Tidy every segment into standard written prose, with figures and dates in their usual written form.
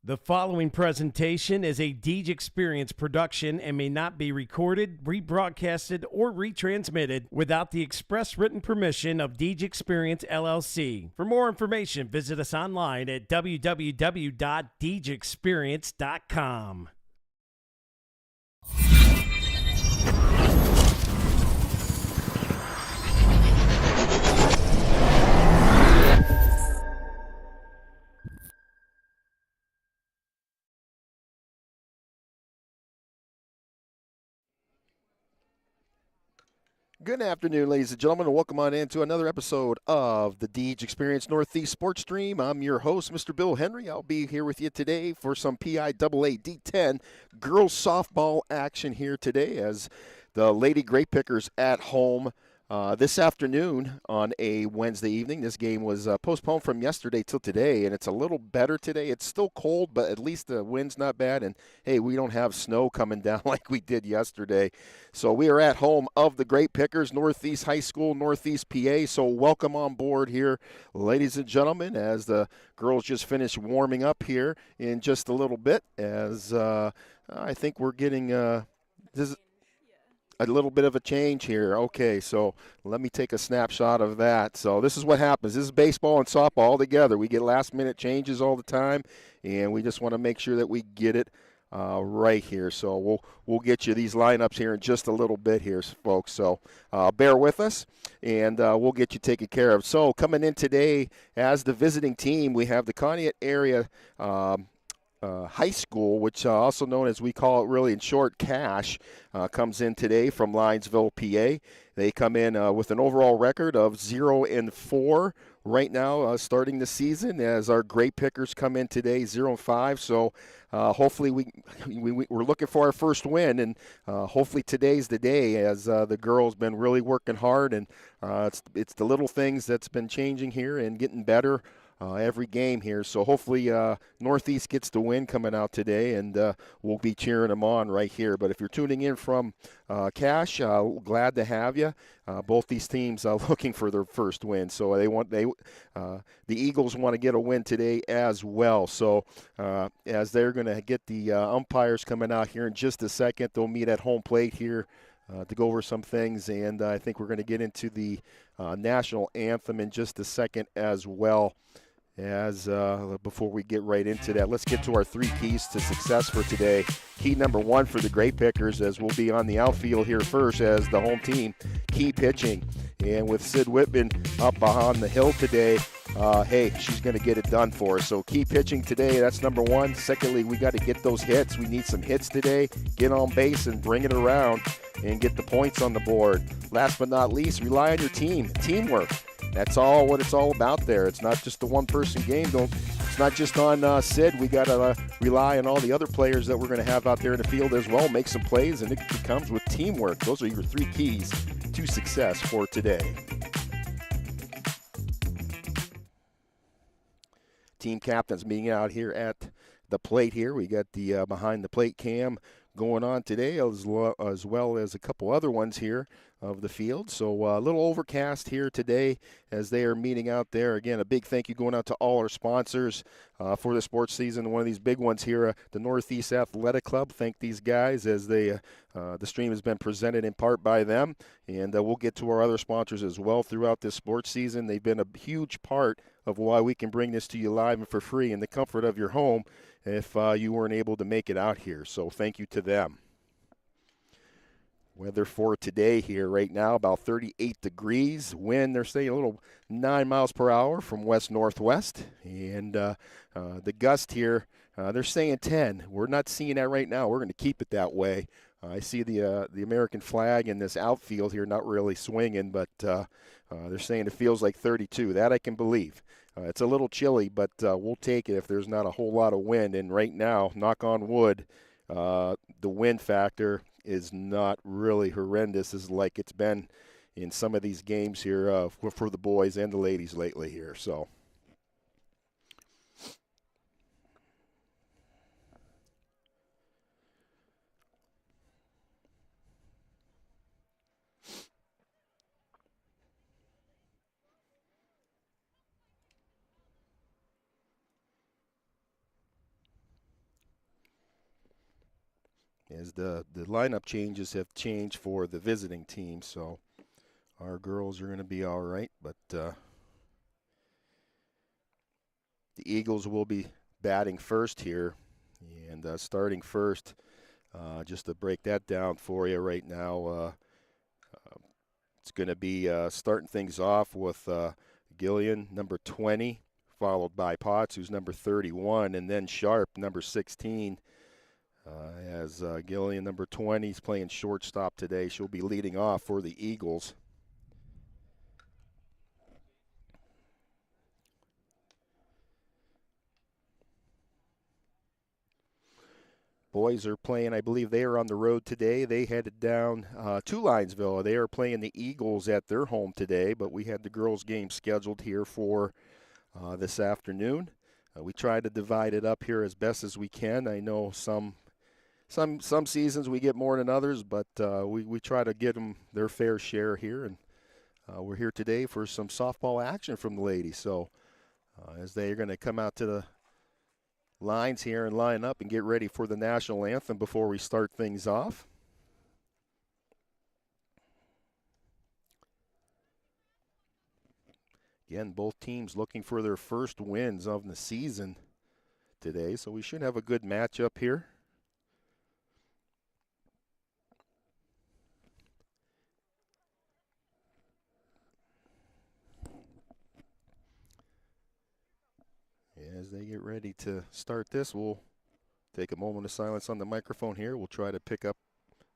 The following presentation is a Deej Experience production and may not be recorded, rebroadcasted, or retransmitted without the express written permission of Deej Experience LLC. For more information, visit us online at www.deejexperience.com. Good afternoon, ladies and gentlemen, and welcome on into another episode of the Deej Experience Northeast Sports Stream. I'm your host, Mr. Bill Henry. I'll be here with you today for some Piaa D-10 girls softball action here today as the Lady Grape Pickers at home this afternoon on a Wednesday evening. This game was postponed from yesterday till today, and it's a little better today. It's still cold, but at least the wind's not bad. And, hey, we don't have snow coming down like we did yesterday. So we are at home of the Grape Pickers, Northeast High School, Northeast PA. So welcome on board here, ladies and gentlemen, as the girls just finished warming up here in just a little bit, as I think we're getting this a little bit of a change here. Okay, so let me take a snapshot of that. So this is what happens. This is baseball and softball all together. We get last-minute changes all the time, and we just want to make sure that we get it right here. So we'll get you these lineups here in just a little bit here, folks. So bear with us, and we'll get you taken care of. So coming in today as the visiting team, we have the Conneaut area High School, which also known as we call it really in short, Cash, comes in today from Linesville, PA. They come in with an overall record of 0-4 right now, starting the season. As our Grape Pickers come in today, 0-5. So hopefully we're looking for our first win, and hopefully today's the day. As the girls been really working hard, and it's the little things that's been changing here and getting better. Every game here. So hopefully Northeast gets the win coming out today, and we'll be cheering them on right here. But if you're tuning in from Cash, glad to have you. Both these teams are looking for their first win. So the Eagles want to get a win today as well. So as they're going to get the umpires coming out here in just a second, they'll meet at home plate here to go over some things, and I think we're going to get into the national anthem in just a second as well. Before we get right into that, let's get to our three keys to success for today. Key number one for the Grape Pickers, as we'll be on the outfield here first as the home team, key pitching. And with Sid Whitman up behind the hill today, hey, she's going to get it done for us. So key pitching today, that's number one. Secondly, we got to get those hits. We need some hits today. Get on base and bring it around and get the points on the board. Last but not least, rely on your team. Teamwork. That's all what it's all about there. It's not just a one-person game. It's not just on Sid. We got to rely on all the other players that we're going to have out there in the field as well. Make some plays, and it comes with teamwork. Those are your three keys to success for today. Team captains being out here at the plate here. We got the behind the plate cam going on today, as well as a couple other ones here of the field. So a little overcast here today as they are meeting out there. Again, a big thank you going out to all our sponsors for the sports season. One of these big ones here, the Northeast Athletic Club. Thank these guys as they the stream has been presented in part by them. And we'll get to our other sponsors as well throughout this sports season. They've been a huge part of why we can bring this to you live and for free in the comfort of your home if you weren't able to make it out here. So thank you to them. Weather for today here right now, about 38 degrees. Wind, they're saying a little 9 miles per hour from west-northwest. And the gust here, they're saying 10. We're not seeing that right now. We're going to keep it that way. I see the American flag in this outfield here not really swinging, but they're saying it feels like 32. That I can believe. It's a little chilly, but we'll take it if there's not a whole lot of wind. And right now, knock on wood, the wind factor is not really horrendous as like it's been in some of these games here for the boys and the ladies lately here. So as the lineup changes have changed for the visiting team, so our girls are going to be all right. But the Eagles will be batting first here, and starting first, just to break that down for you right now, it's going to be starting things off with Gillian, number 20, followed by Potts, who's number 31, and then Sharp, number 16. As Gillian, number 20, is playing shortstop today. She'll be leading off for the Eagles. Boys are playing, I believe they are on the road today. They headed down to Linesville. They are playing the Eagles at their home today, but we had the girls' game scheduled here for this afternoon. We try to divide it up here as best as we can. I know some seasons we get more than others, but we try to get them their fair share here. And we're here today for some softball action from the ladies. So as they are going to come out to the lines here and line up and get ready for the national anthem before we start things off. Again, both teams looking for their first wins of the season today, so we should have a good matchup here. As they get ready to start this, we'll take a moment of silence on the microphone here. We'll try to pick up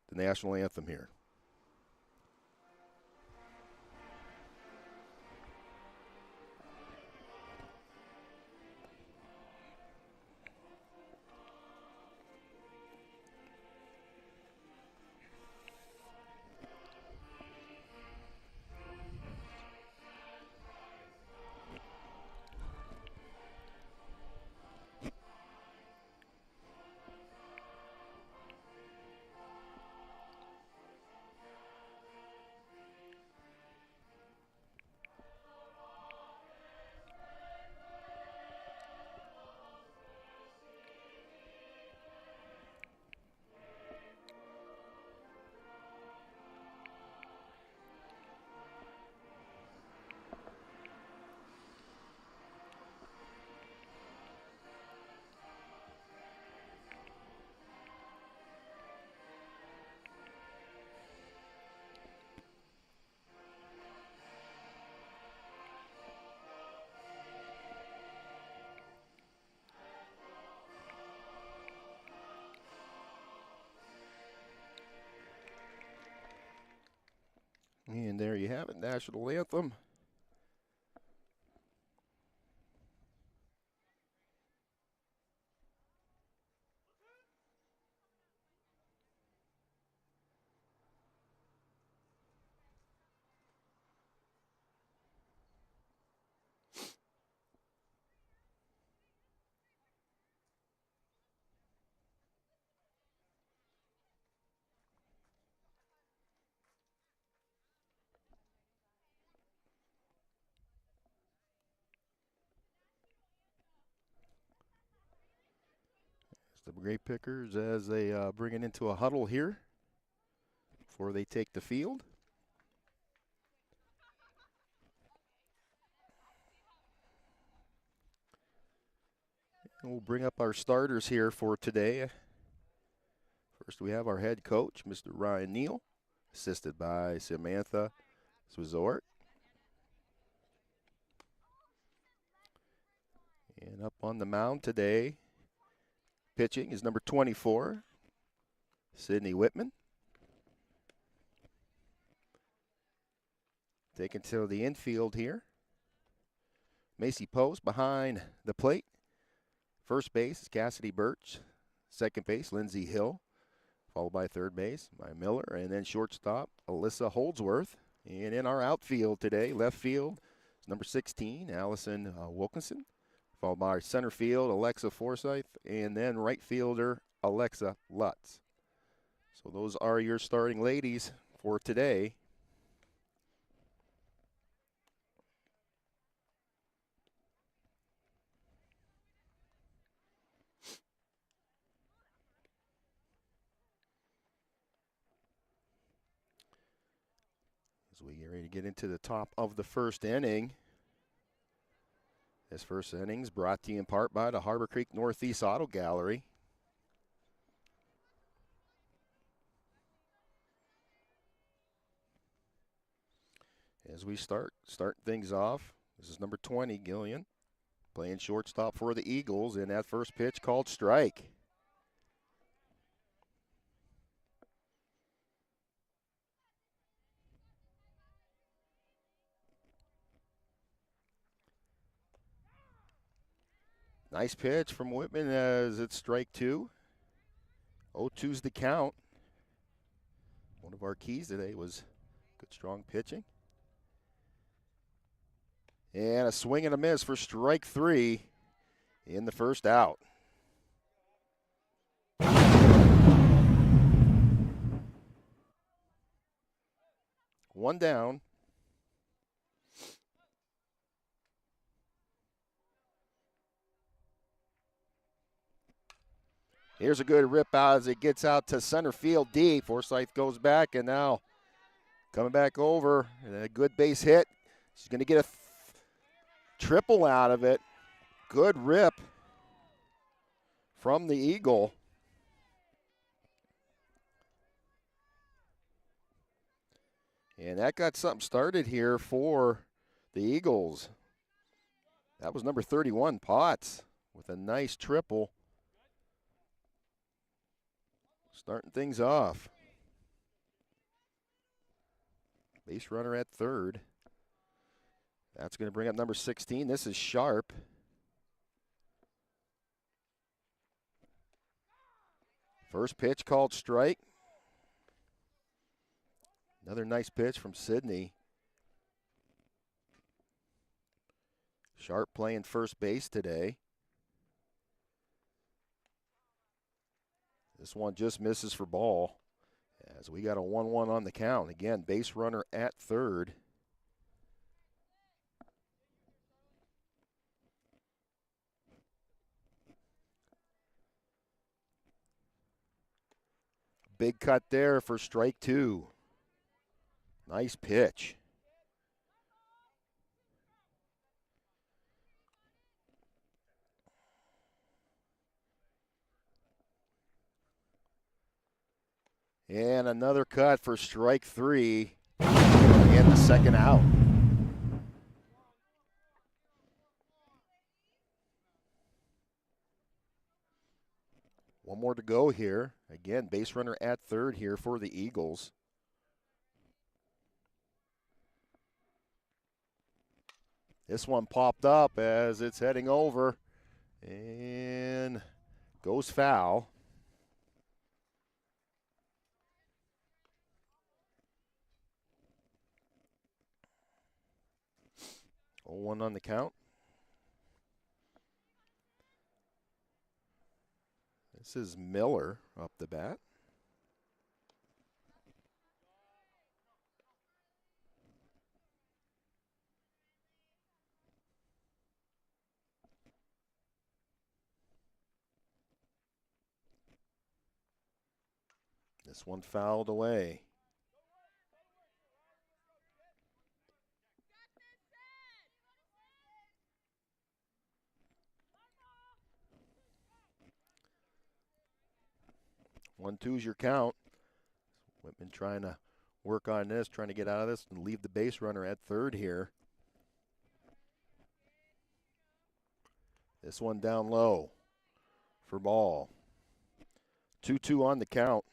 the national anthem here. And there you have it, national anthem. The Grape Pickers as they bring it into a huddle here before they take the field. And we'll bring up our starters here for today. First, we have our head coach, Mr. Ryan Neal, assisted by Samantha Swizort. And up on the mound today, pitching is number 24, Sydney Whitman. Taken to the infield here, Macy Post behind the plate. First base is Cassidy Birch. Second base, Lindsay Hill. Followed by third base, by Miller. And then shortstop, Alyssa Holdsworth. And in our outfield today, left field is number 16, Allison Wilkinson. Followed by center field, Alexa Forsyth. And then right fielder, Alexa Lutz. So those are your starting ladies for today. As we get ready to get into the top of the first inning. This first inning's brought to you in part by the Harbor Creek Northeast Auto Gallery. As we start things off, this is number 20, Gillian, playing shortstop for the Eagles, and that first pitch called strike. Nice pitch from Whitman as it's strike two. 0-2's the count. One of our keys today was good, strong pitching. And a swing and a miss for strike three in the first out. One down. Here's a good rip out as it gets out to center field deep. Forsyth goes back, and now coming back over. And a good base hit. She's going to get a triple out of it. Good rip from the Eagle. And that got something started here for the Eagles. That was number 31, Potts, with a nice triple. Starting things off. Base runner at third. That's going to bring up number 16. This is Sharp. First pitch called strike. Another nice pitch from Sydney. Sharp playing first base today. This one just misses for ball as we got a 1-1 on the count. Again, base runner at third. Big cut there for strike two. Nice pitch. And another cut for strike three in the second out. One more to go here. Again, base runner at third here for the Eagles. This one popped up as it's heading over and goes foul. 0-1 on the count. This is Miller up the bat. This one fouled away. One, two's your count. Whitman trying to work on this, trying to get out of this and leave the base runner at third here. This one down low for ball. 2-2 on the count.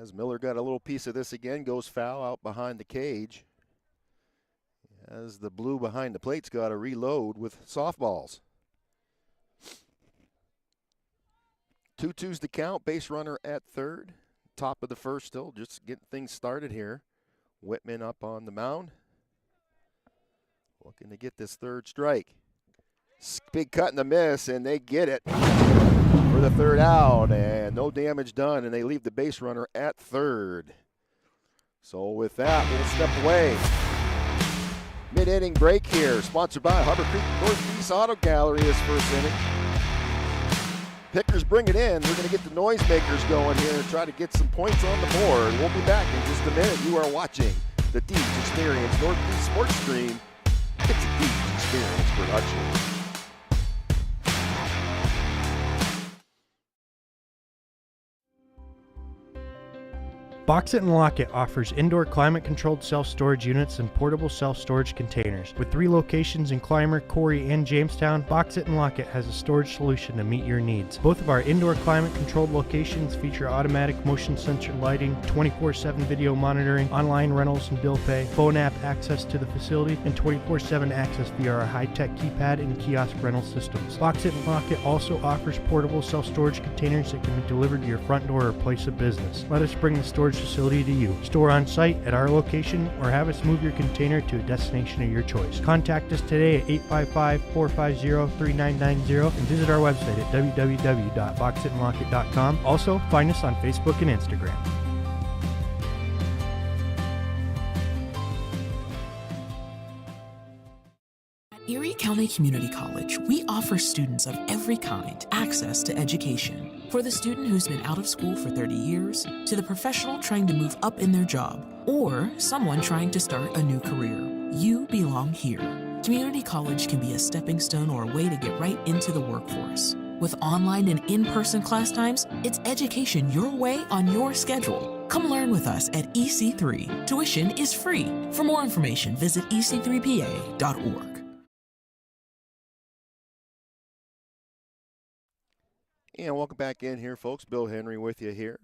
As Miller got a little piece of this again, goes foul out behind the cage. As the blue behind the plate's got to reload with softballs. 2-2's the count, base runner at third. Top of the first still, just getting things started here. Whitman up on the mound. Looking to get this third strike. Big cut and the miss, and they get it for the third out, and no damage done, and they leave the base runner at third. So with that, we'll step away. 2-minute inning break here, sponsored by Harbor Creek Northeast Auto Gallery this first inning. Pickers bring it in. We're going to get the noisemakers going here and try to get some points on the board. We'll be back in just a minute. You are watching the Deej Experience Northeast Sports Stream. It's a Deej Experience production. Box It and Lock It offers indoor climate-controlled self-storage units and portable self-storage containers. With 3 locations in Clymer, Corey, and Jamestown, Box It and Lock It has a storage solution to meet your needs. Both of our indoor climate-controlled locations feature automatic motion sensor lighting, 24/7 video monitoring, online rentals and bill pay, phone app access to the facility, and 24/7 access via our high-tech keypad and kiosk rental systems. Box It and Lock It also offers portable self-storage containers that can be delivered to your front door or place of business. Let us bring the storage facility to you. Store on site at our location or have us move your container to a destination of your choice. Contact us today at 855-450-3990 and visit our website at www.boxitandlockit.com. Also, find us on Facebook and Instagram. Erie County Community College, we offer students of every kind access to education. For the student who's been out of school for 30 years, to the professional trying to move up in their job, or someone trying to start a new career, you belong here. Community college can be a stepping stone or a way to get right into the workforce. With online and in-person class times, it's education your way on your schedule. Come learn with us at EC3. Tuition is free. For more information, visit ec3pa.org. And welcome back in here, folks. Bill Henry with you here.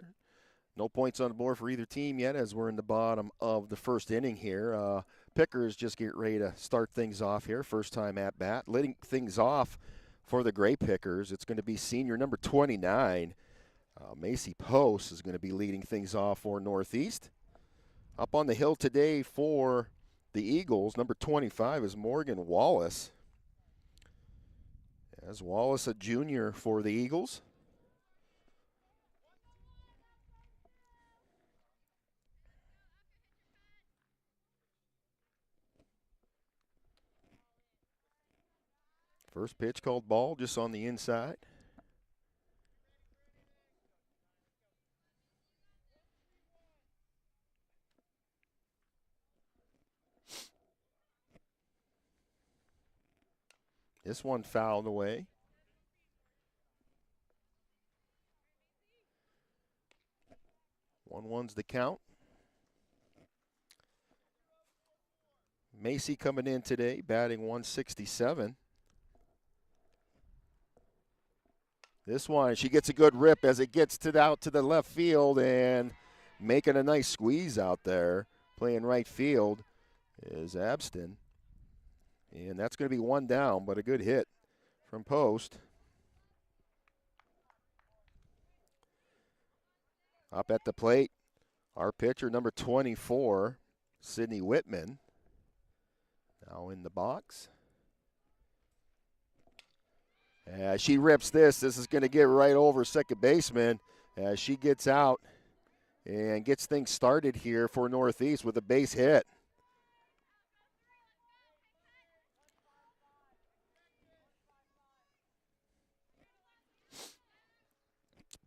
No points on the board for either team yet as we're in the bottom of the first inning here. Pickers just get ready to start things off here. First time at bat. Leading things off for the Grape Pickers, it's going to be senior number 29. Macy Post is going to be leading things off for Northeast. Up on the hill today for the Eagles, number 25 is Morgan Wallace. As Wallace, a junior for the Eagles. First pitch called ball, just on the inside. This one fouled away. One's the count. Macy coming in today, batting 167. This one, she gets a good rip as it gets out to the left field and making a nice squeeze out there. Playing right field is Abston. And that's going to be one down, but a good hit from Post. Up at the plate, our pitcher, number 24, Sydney Whitman. Now in the box. As she rips this is going to get right over second baseman as she gets out and gets things started here for Northeast with a base hit.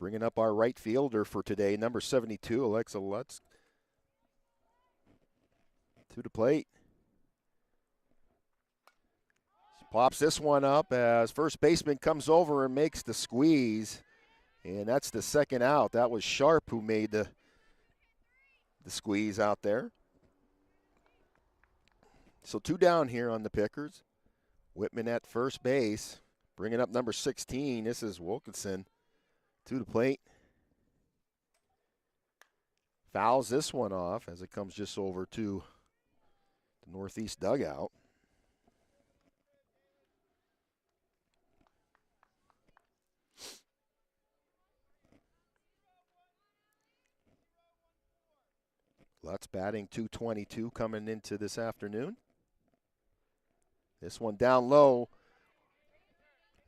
Bringing up our right fielder for today, number 72, Alexa Lutz. To the plate. She pops this one up as first baseman comes over and makes the squeeze. And that's the second out. That was Sharp who made the squeeze out there. So 2 down here on the Pickers. Whitman at first base. Bringing up number 16. This is Wilkinson. To the plate. Fouls this one off as it comes just over to the Northeast dugout. Lutz batting .222 coming into this afternoon. This one down low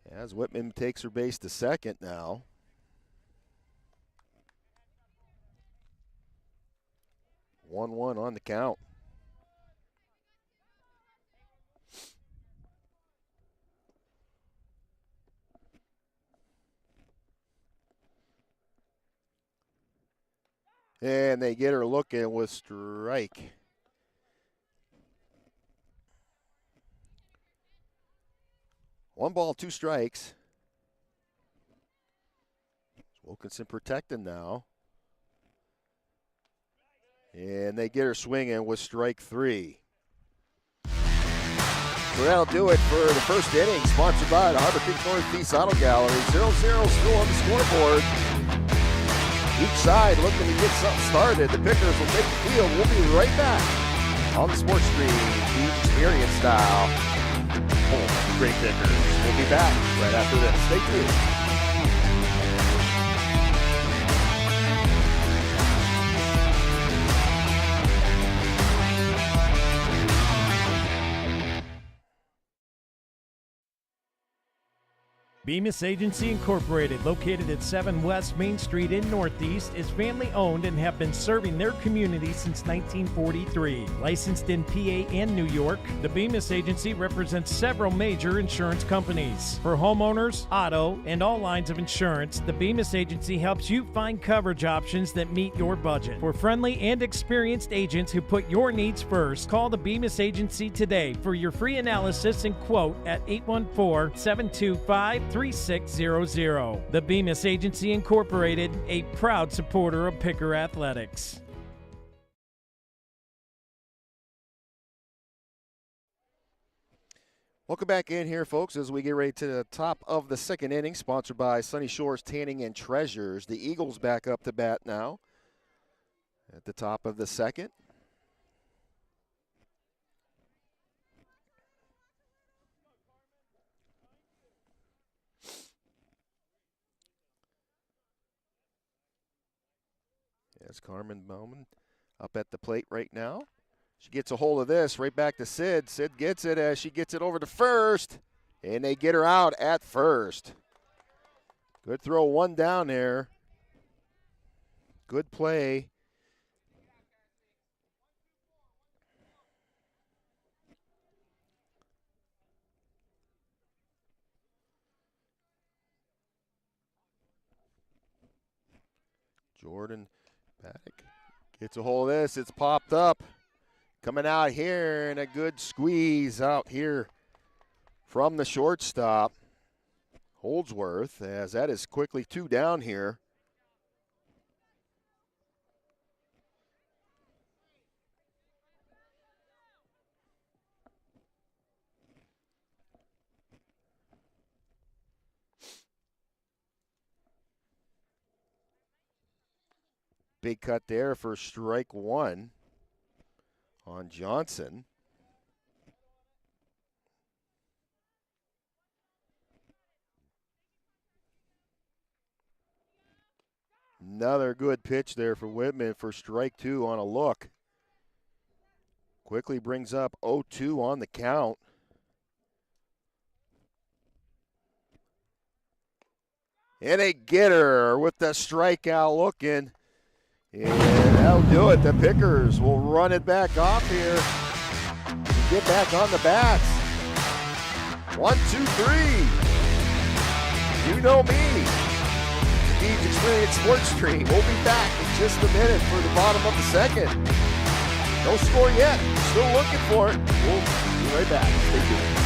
as Whitman takes her base to second now. 1-1 on the count. And they get her looking with strike. One ball, two strikes. Wilkinson protecting now. And they get her swinging with strike three. So that'll do it for the first inning, sponsored by the Harbor Creek Northeast Auto Gallery. 0-0 still on the scoreboard. Each side looking to get something started. The Pickers will take the field. We'll be right back on the Sports Stream, the Experience style. Oh, great Pickers. We'll be back right after this. Stay tuned. Bemis Agency Incorporated, located at 7 West Main Street in Northeast, is family-owned and have been serving their community since 1943. Licensed in PA and New York, the Bemis Agency represents several major insurance companies. For homeowners, auto, and all lines of insurance, the Bemis Agency helps you find coverage options that meet your budget. For friendly and experienced agents who put your needs first, call the Bemis Agency today for your free analysis and quote at 814-725-3600. The Bemis Agency Incorporated, a proud supporter of Picker Athletics. Welcome back in here, folks, as we get ready to the top of the second inning, sponsored by Sunny Shores Tanning and Treasures. The Eagles back up to bat now at the top of the second. As Carmen Bowman up at the plate right now. She gets a hold of this, right back to Sid. Sid gets it as she gets it over to first, and they get her out at first. Good throw, one down there. Good play. Jordan Paddock gets a hold of this. It's popped up. Coming out here, and a good squeeze out here from the shortstop, Holdsworth, as that is quickly two down here. Big cut there for strike one on Johnson. Another good pitch there for Whitman for strike two on a look. Quickly brings up 0-2 on the count. And a getter with the strikeout looking. And that'll do it. The Pickers will run it back off here. Get back on the bats. 1, 2, 3. You know me. Deeds Experience Sports Stream. We'll be back in just a minute for the bottom of the second. No score yet. Still looking for it. We'll be right back. Stay tuned.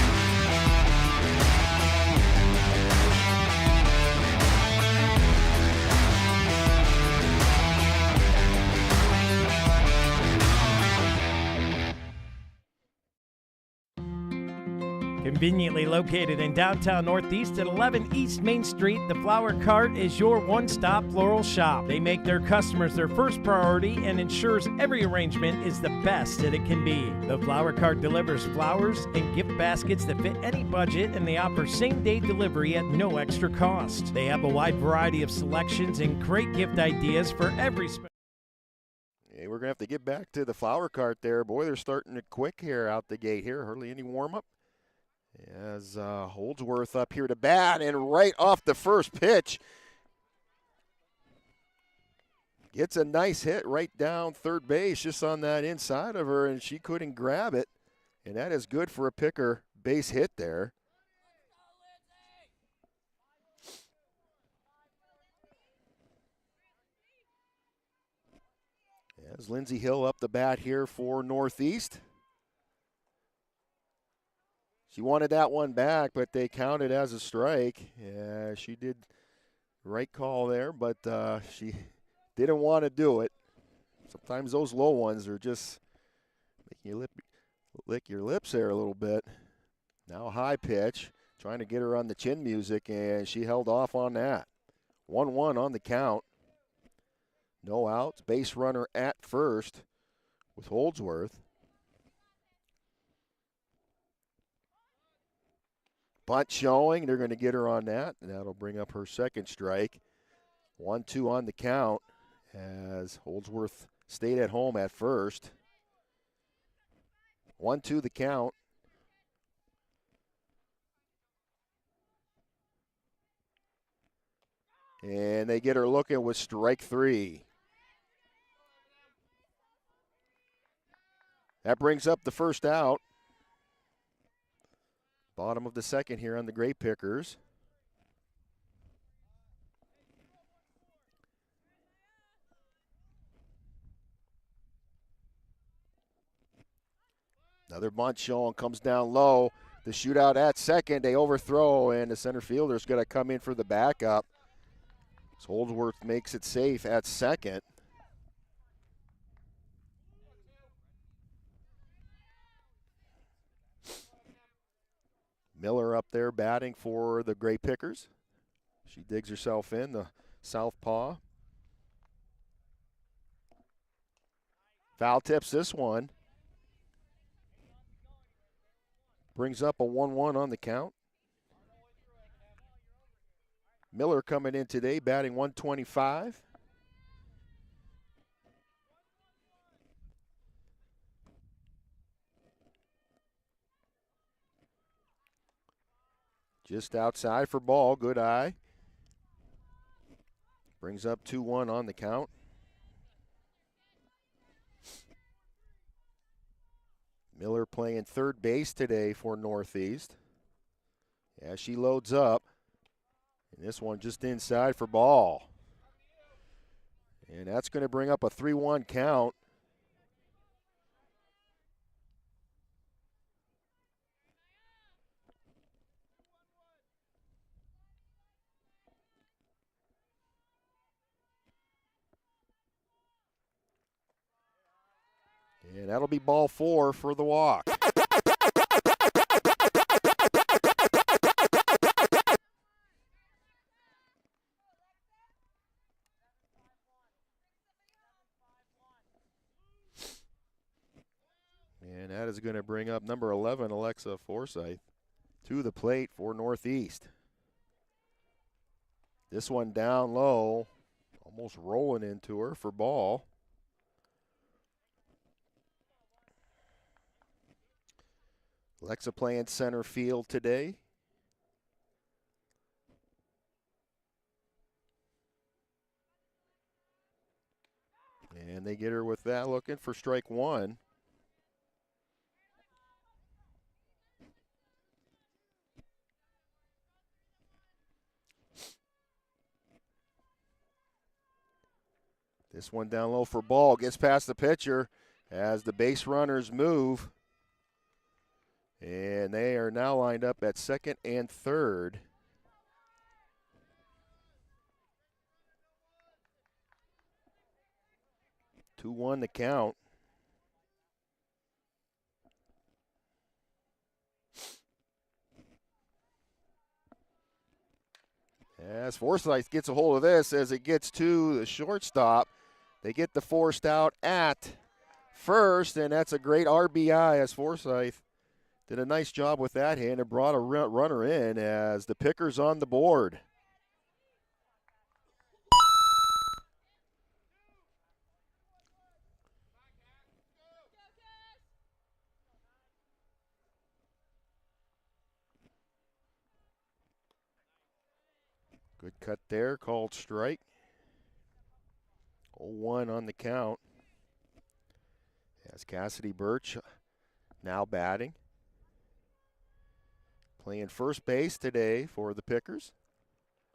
Conveniently located in downtown Northeast at 11 East Main Street, the Flower Cart is your one-stop floral shop. They make their customers their first priority and ensures every arrangement is the best that it can be. The Flower Cart delivers flowers and gift baskets that fit any budget, and they offer same-day delivery at no extra cost. They have a wide variety of selections and great gift ideas for every Hey, we're going to have to get back to the Flower Cart there. Boy, they're starting it quick here out the gate here. Hardly any warm-up. As Holdsworth up here to bat, and right off the first pitch, gets a nice hit right down third base just on that inside of her, and she couldn't grab it. And that is good for a Picker base hit there. As Lindsey Hill up the bat here for Northeast. She wanted that one back, but they counted as a strike. Yeah, she did right call there, but she didn't want to do it. Sometimes those low ones are just making you lick your lips there a little bit. Now high pitch, trying to get her on the chin music, and she held off on that. 1-1 on the count. No outs. Base runner at first with Holdsworth. Bunt showing. They're going to get her on that, and that'll bring up her second strike. 1-2 on the count as Holdsworth stayed at home at first. 1-2 the count. And they get her looking with strike 3. That brings up the first out. Bottom of the second here on the Grape Pickers. Another bunt showing, comes down low. The shootout at second, they overthrow, and the center fielder's going to come in for the backup. So Holdsworth makes it safe at second. Miller up there batting for the Grape Pickers. She digs herself in, the southpaw. Foul tips this one. Brings up a 1-1 on the count. Miller coming in today, batting 125. Just outside for ball, good eye. Brings up 2-1 on the count. Miller playing third base today for Northeast. As she loads up. And this one just inside for ball. And that's going to bring up a 3-1 count. And that'll be ball 4 for the walk. And that is going to bring up number 11, Alexa Forsyth, to the plate for Northeast. This one down low, almost rolling into her for ball. Alexa playing center field today. And they get her with that, looking for strike 1. This one down low for ball, gets past the pitcher as the base runners move. And they are now lined up at second and third. Two 2-1 the count. As Forsyth gets a hold of this as it gets to the shortstop. They get the forced out at first, and that's a great RBI as Forsyth did a nice job with that hand and brought a runner in as the Pickers on the board. Good cut there, called strike. 0-1 on the count. As Cassidy Birch now batting. Playing first base today for the Pickers.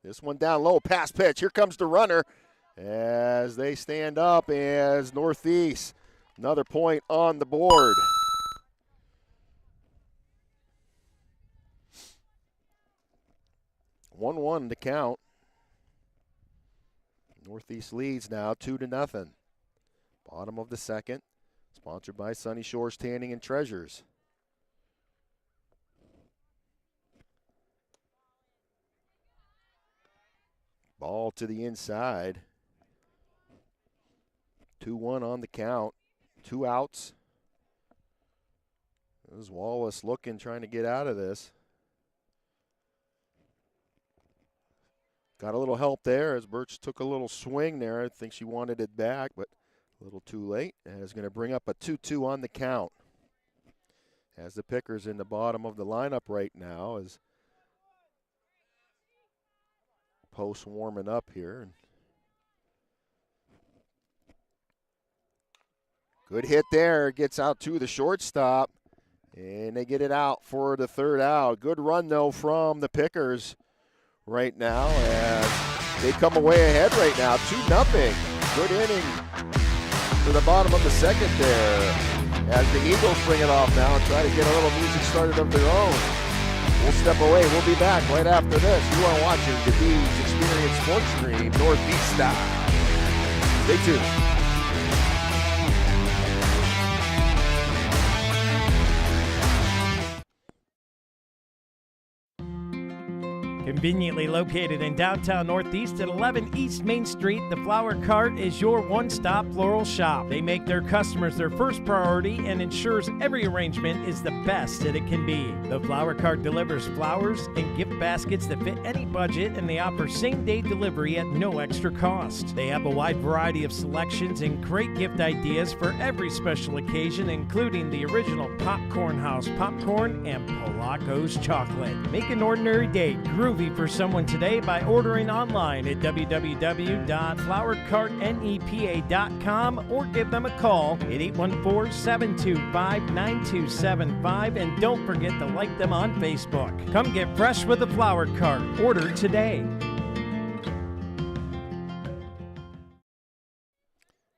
This one down low, pass pitch. Here comes the runner. as they stand up as Northeast. Another point on the board. One to count. Northeast leads now 2-0. Bottom of the second. Sponsored by Sunny Shores Tanning and Treasures. Ball to the inside. 2-1 on the count. 2 outs. This is Wallace looking, trying to get out of this. Got a little help there as Birch took a little swing there. I think she wanted it back, but a little too late. And is going to bring up a 2-2 on the count. As the Pickers in the bottom of the lineup right now as Post warming up here. Good hit there. Gets out to the shortstop. And they get it out for the third out. Good run, though, from the Pickers right now as they come away ahead right now, 2-0. Good inning for the bottom of the second there as the Eagles bring it off now and try to get a little music started of their own. We'll step away. We'll be back right after this. You are watching the Deeds Experience Sports Stream Northeast style. Stay tuned. Conveniently located in downtown Northeast at 11 East Main Street, the Flower Cart is your one-stop floral shop. They make their customers their first priority and ensures every arrangement is the best that it can be. The Flower Cart delivers flowers and gift baskets that fit any budget, and they offer same-day delivery at no extra cost. They have a wide variety of selections and great gift ideas for every special occasion, including the original Popcorn House popcorn and Polacco's chocolate. Make an ordinary day groovy for someone today by ordering online at www.flowercartnepa.com or give them a call at 814-725-9275, and don't forget to like them on Facebook. Come get fresh with the Flower Cart. Order today.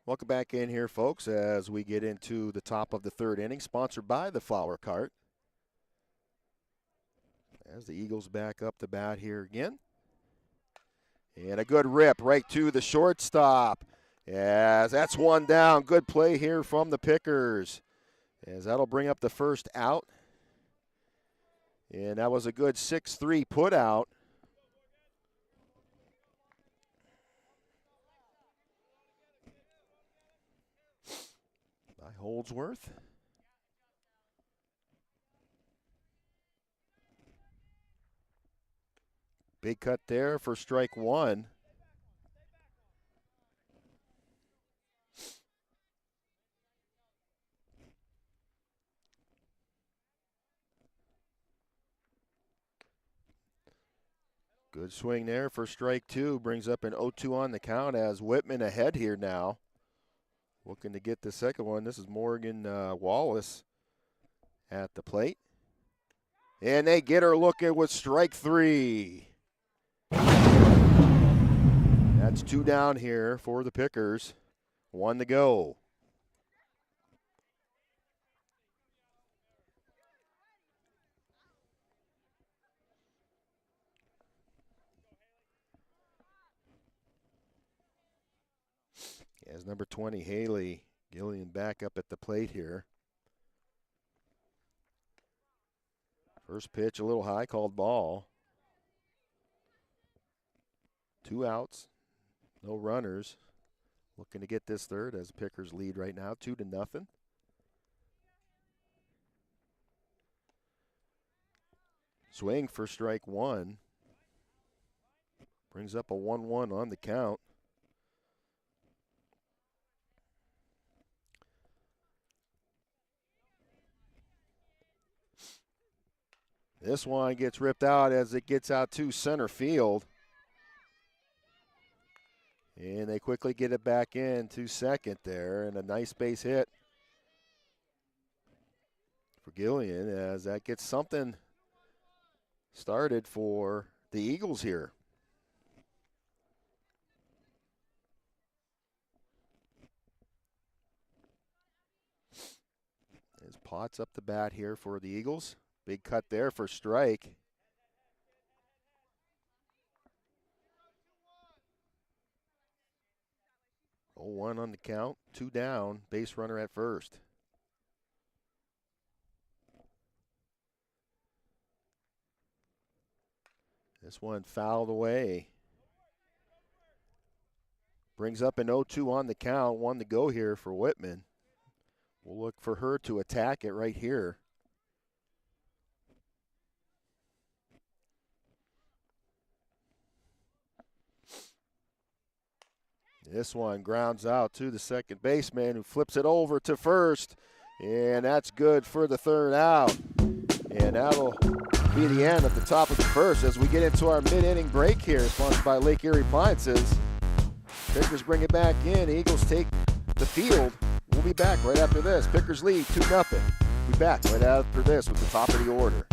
Welcome back in here, folks, as we get into the top of the third inning, sponsored by the Flower Cart. As the Eagles back up the bat here again. And a good rip right to the shortstop. As that's one down. Good play here from the Pickers. As that'll bring up the first out. And that was a good 6-3 put out. By Holdsworth. Big cut there for strike one. Good swing there for strike two. Brings up an 0-2 on the count as Whitman ahead here now. Looking to get the second one. This is Morgan Wallace at the plate. And they get her looking with strike three. That's 2 down here for the Pickers. 1 to go. As number 20, Haley Gillian, back up at the plate here. First pitch, a little high, called ball. 2 outs. No runners. Looking to get this third as Pickers lead right now, 2-0. Swing for strike one. Brings up a 1-1 on the count. This one gets ripped out as it gets out to center field. And they quickly get it back in to second there, and a nice base hit for Gillian as that gets something started for the Eagles here. Potts up the bat here for the Eagles. Big cut there for strike. Oh, 1 on the count, 2 down, base runner at first. This one fouled away. Brings up an 0-2 on the count, 1 to go here for Whitman. We'll look for her to attack it right here. This one grounds out to the second baseman, who flips it over to first, and that's good for the 3rd out. And that'll be the end of the top of the first as we get into our mid-inning break here, sponsored by Lake Erie Appliances. Pickers bring it back in. Eagles take the field. We'll be back right after this. Pickers lead 2-0. We'll be back right after this with the top of the order.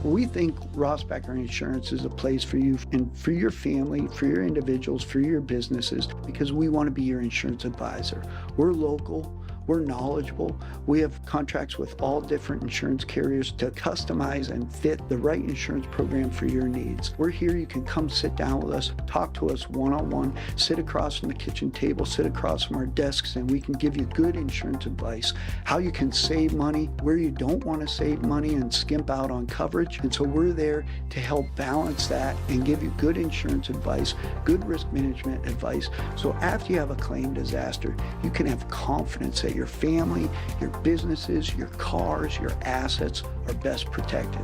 We think Ross Becker Insurance is a place for you and for your family, for your individuals, for your businesses, because we want to be your insurance advisor. We're local. We're knowledgeable. We have contracts with all different insurance carriers to customize and fit the right insurance program for your needs. We're here. You can come sit down with us, talk to us one-on-one, sit across from the kitchen table, sit across from our desks, and we can give you good insurance advice, how you can save money, where you don't want to save money and skimp out on coverage. And so we're there to help balance that and give you good insurance advice, good risk management advice. So after you have a claim disaster, you can have confidence that your family, your businesses, your cars, your assets are best protected.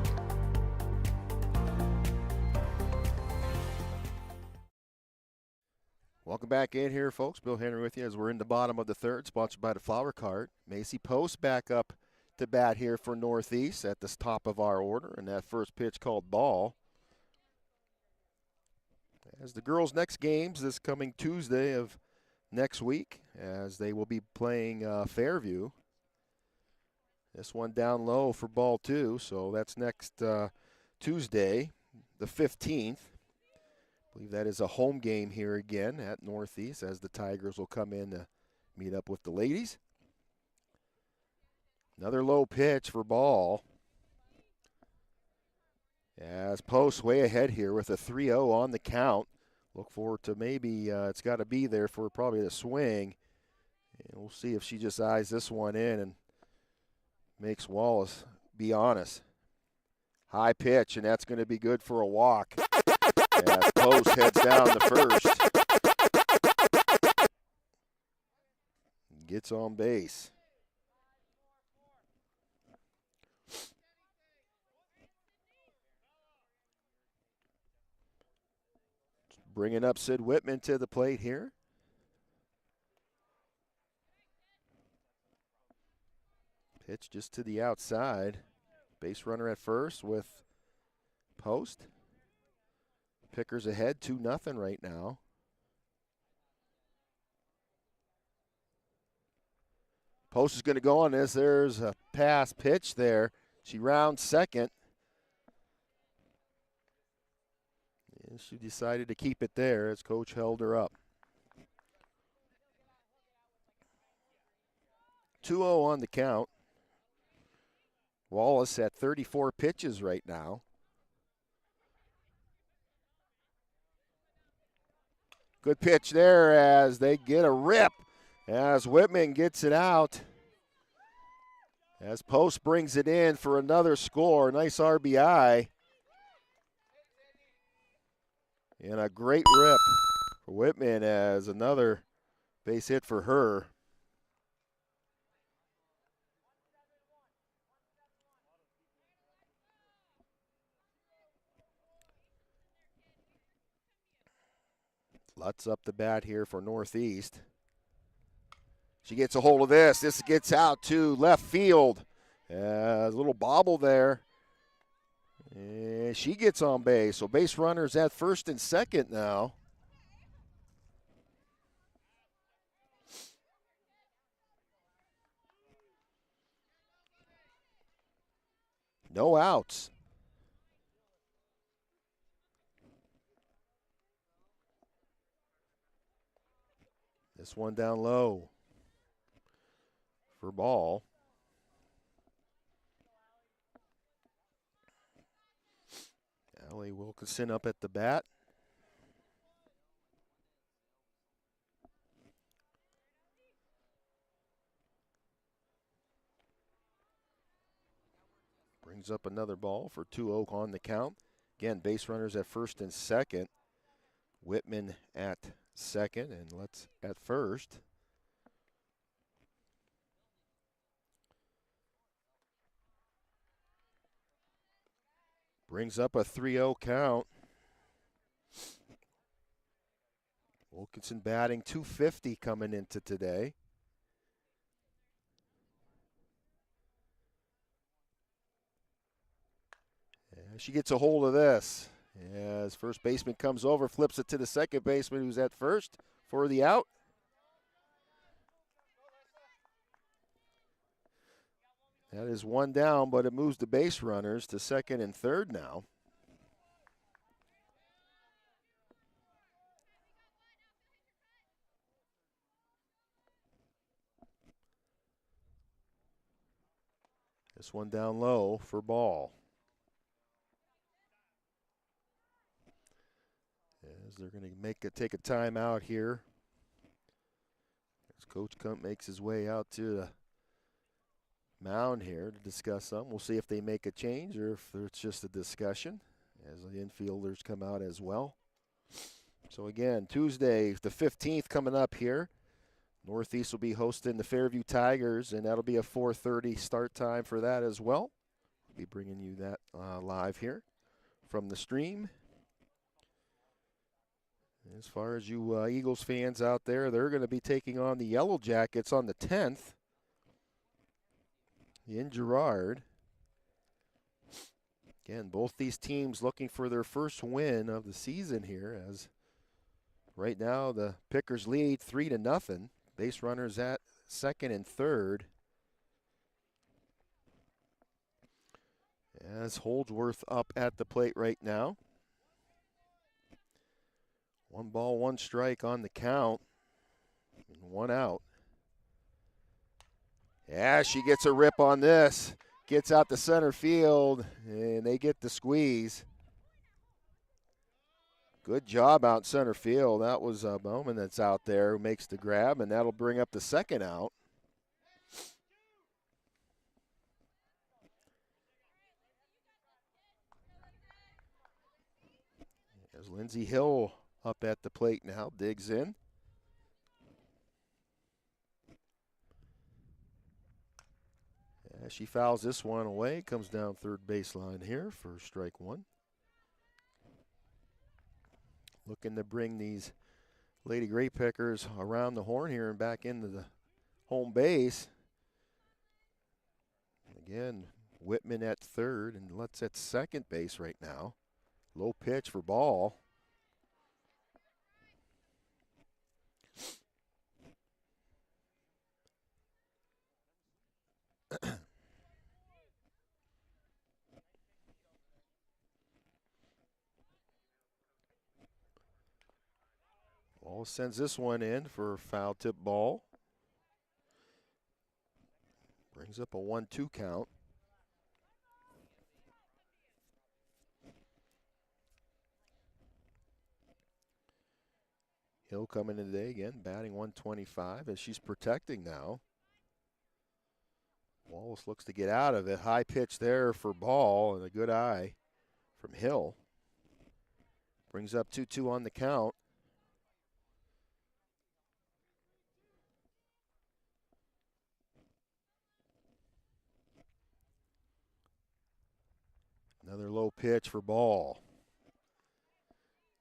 Welcome back in here, folks. Bill Henry with you as we're in the bottom of the 3rd, sponsored by the Flower Cart. Macy Post back up to bat here for Northeast at the top of our order, and that first pitch called ball. As the girls' next games this coming Tuesday of next week, as they will be playing Fairview. This one down low for ball 2, so that's next Tuesday, the 15th. I believe that is a home game here again at Northeast, as the Tigers will come in to meet up with the ladies. Another low pitch for ball. As Post way ahead here with a 3-0 on the count. Look forward to maybe it's got to be there for probably the swing. And we'll see if she just eyes this one in and makes Wallace be honest. High pitch, and that's going to be good for a walk. As Post heads down the first. Gets on base. Bringing up Sid Whitman to the plate here. Pitch just to the outside. Base runner at first with Post. Pickers ahead 2-0 right now. Post is going to go on this. There's a pass pitch there. She rounds second. And she decided to keep it there as coach held her up. 2-0 on the count. Wallace at 34 pitches right now. Good pitch there as they get a rip as Whitman gets it out. As Post brings it in for another score. Nice RBI. And a great rip for Whitman as another base hit for her. Lutz up the bat here for Northeast. She gets a hold of this. This gets out to left field. A little bobble there. And she gets on base. So base runners at first and second now. No outs. This one down low for ball. Allie Wilkinson up at the bat. Brings up another ball for 2-0 on the count. Again, base runners at first and second. Whitman at second, and let's at first. Brings up a 3-0 count. Wilkinson batting .250 coming into today. And she gets a hold of this. As first baseman comes over, flips it to the second baseman who's at first for the out. That is one down, but it moves the base runners to second and third now. This one down low for ball. As they're going to take a timeout here. As Coach Kump makes his way out to the mound here to discuss something. We'll see if they make a change or if it's just a discussion as the infielders come out as well. So again, Tuesday the 15th coming up here. Northeast will be hosting the Fairview Tigers, and that'll be a 4:30 start time for that as well. We'll be bringing you that live here from the stream. As far as you Eagles fans out there, they're going to be taking on the Yellow Jackets on the 10th in Girard. Again, both these teams looking for their first win of the season here, as right now the Pickers lead 3-0. Base runners at second and third. As Holdsworth up at the plate right now. 1 ball, 1 strike on the count, and 1 out. Yeah, she gets a rip on this. Gets out to center field, and they get the squeeze. Good job out center field. That was Bowman that's out there who makes the grab, and that'll bring up the second out. There's Lindsey Hill up at the plate now, digs in. Yeah, she fouls this one away, comes down third baseline here for strike 1. Looking to bring these Lady Grape Pickers around the horn here and back into the home base. Again, Whitman at third, and Lutz at second base right now. Low pitch for ball. Wallace sends this one in for a foul tip ball. Brings up a 1-2 count. Hill coming in today again, batting 125 as she's protecting now. Wallace looks to get out of it. High pitch there for ball and a good eye from Hill. Brings up 2-2 on the count. Another low pitch for ball.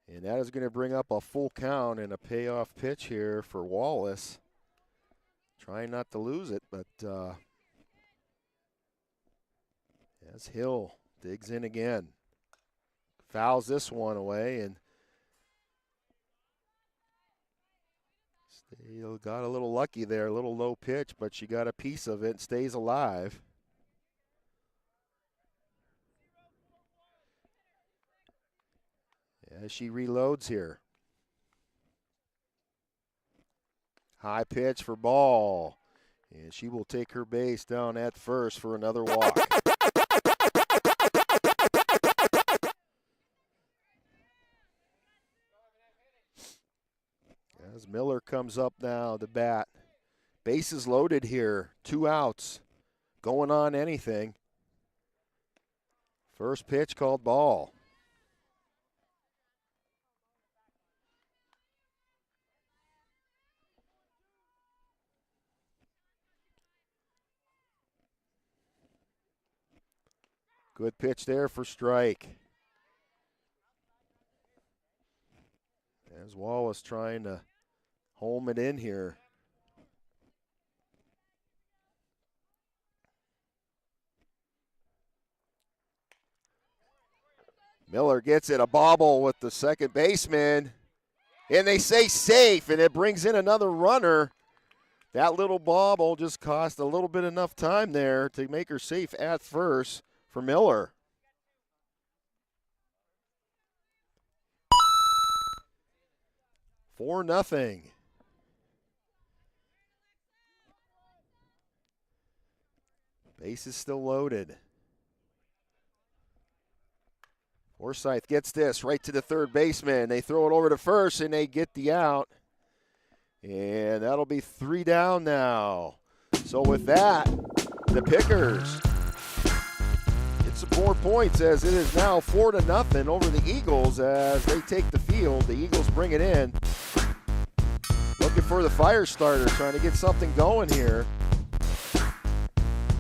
And that is going to bring up a full count and a payoff pitch here for Wallace. Trying not to lose it, but as Hill digs in again. Fouls this one away, and still got a little lucky there, a little low pitch, but she got a piece of it and stays alive. As she reloads here. High pitch for ball. And she will take her base down at first for another walk. As Miller comes up now to bat. Bases loaded here. 2 outs. Going on anything. First pitch called ball. Good pitch there for strike. As Wallace trying to home it in here. Miller gets it, a bobble with the second baseman. And they say safe, and it brings in another runner. That little bobble just cost a little bit enough time there to make her safe at first for Miller. For nothing. Base is still loaded. Forsythe gets this right to the third baseman. They throw it over to first, and they get the out. And that'll be 3 down now. So with that, the Pickers get some more points as it is now 4-0 over the Eagles as they take the field. The Eagles bring it in. Looking for the fire starter, trying to get something going here.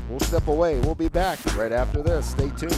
We'll step away. We'll be back right after this. Stay tuned.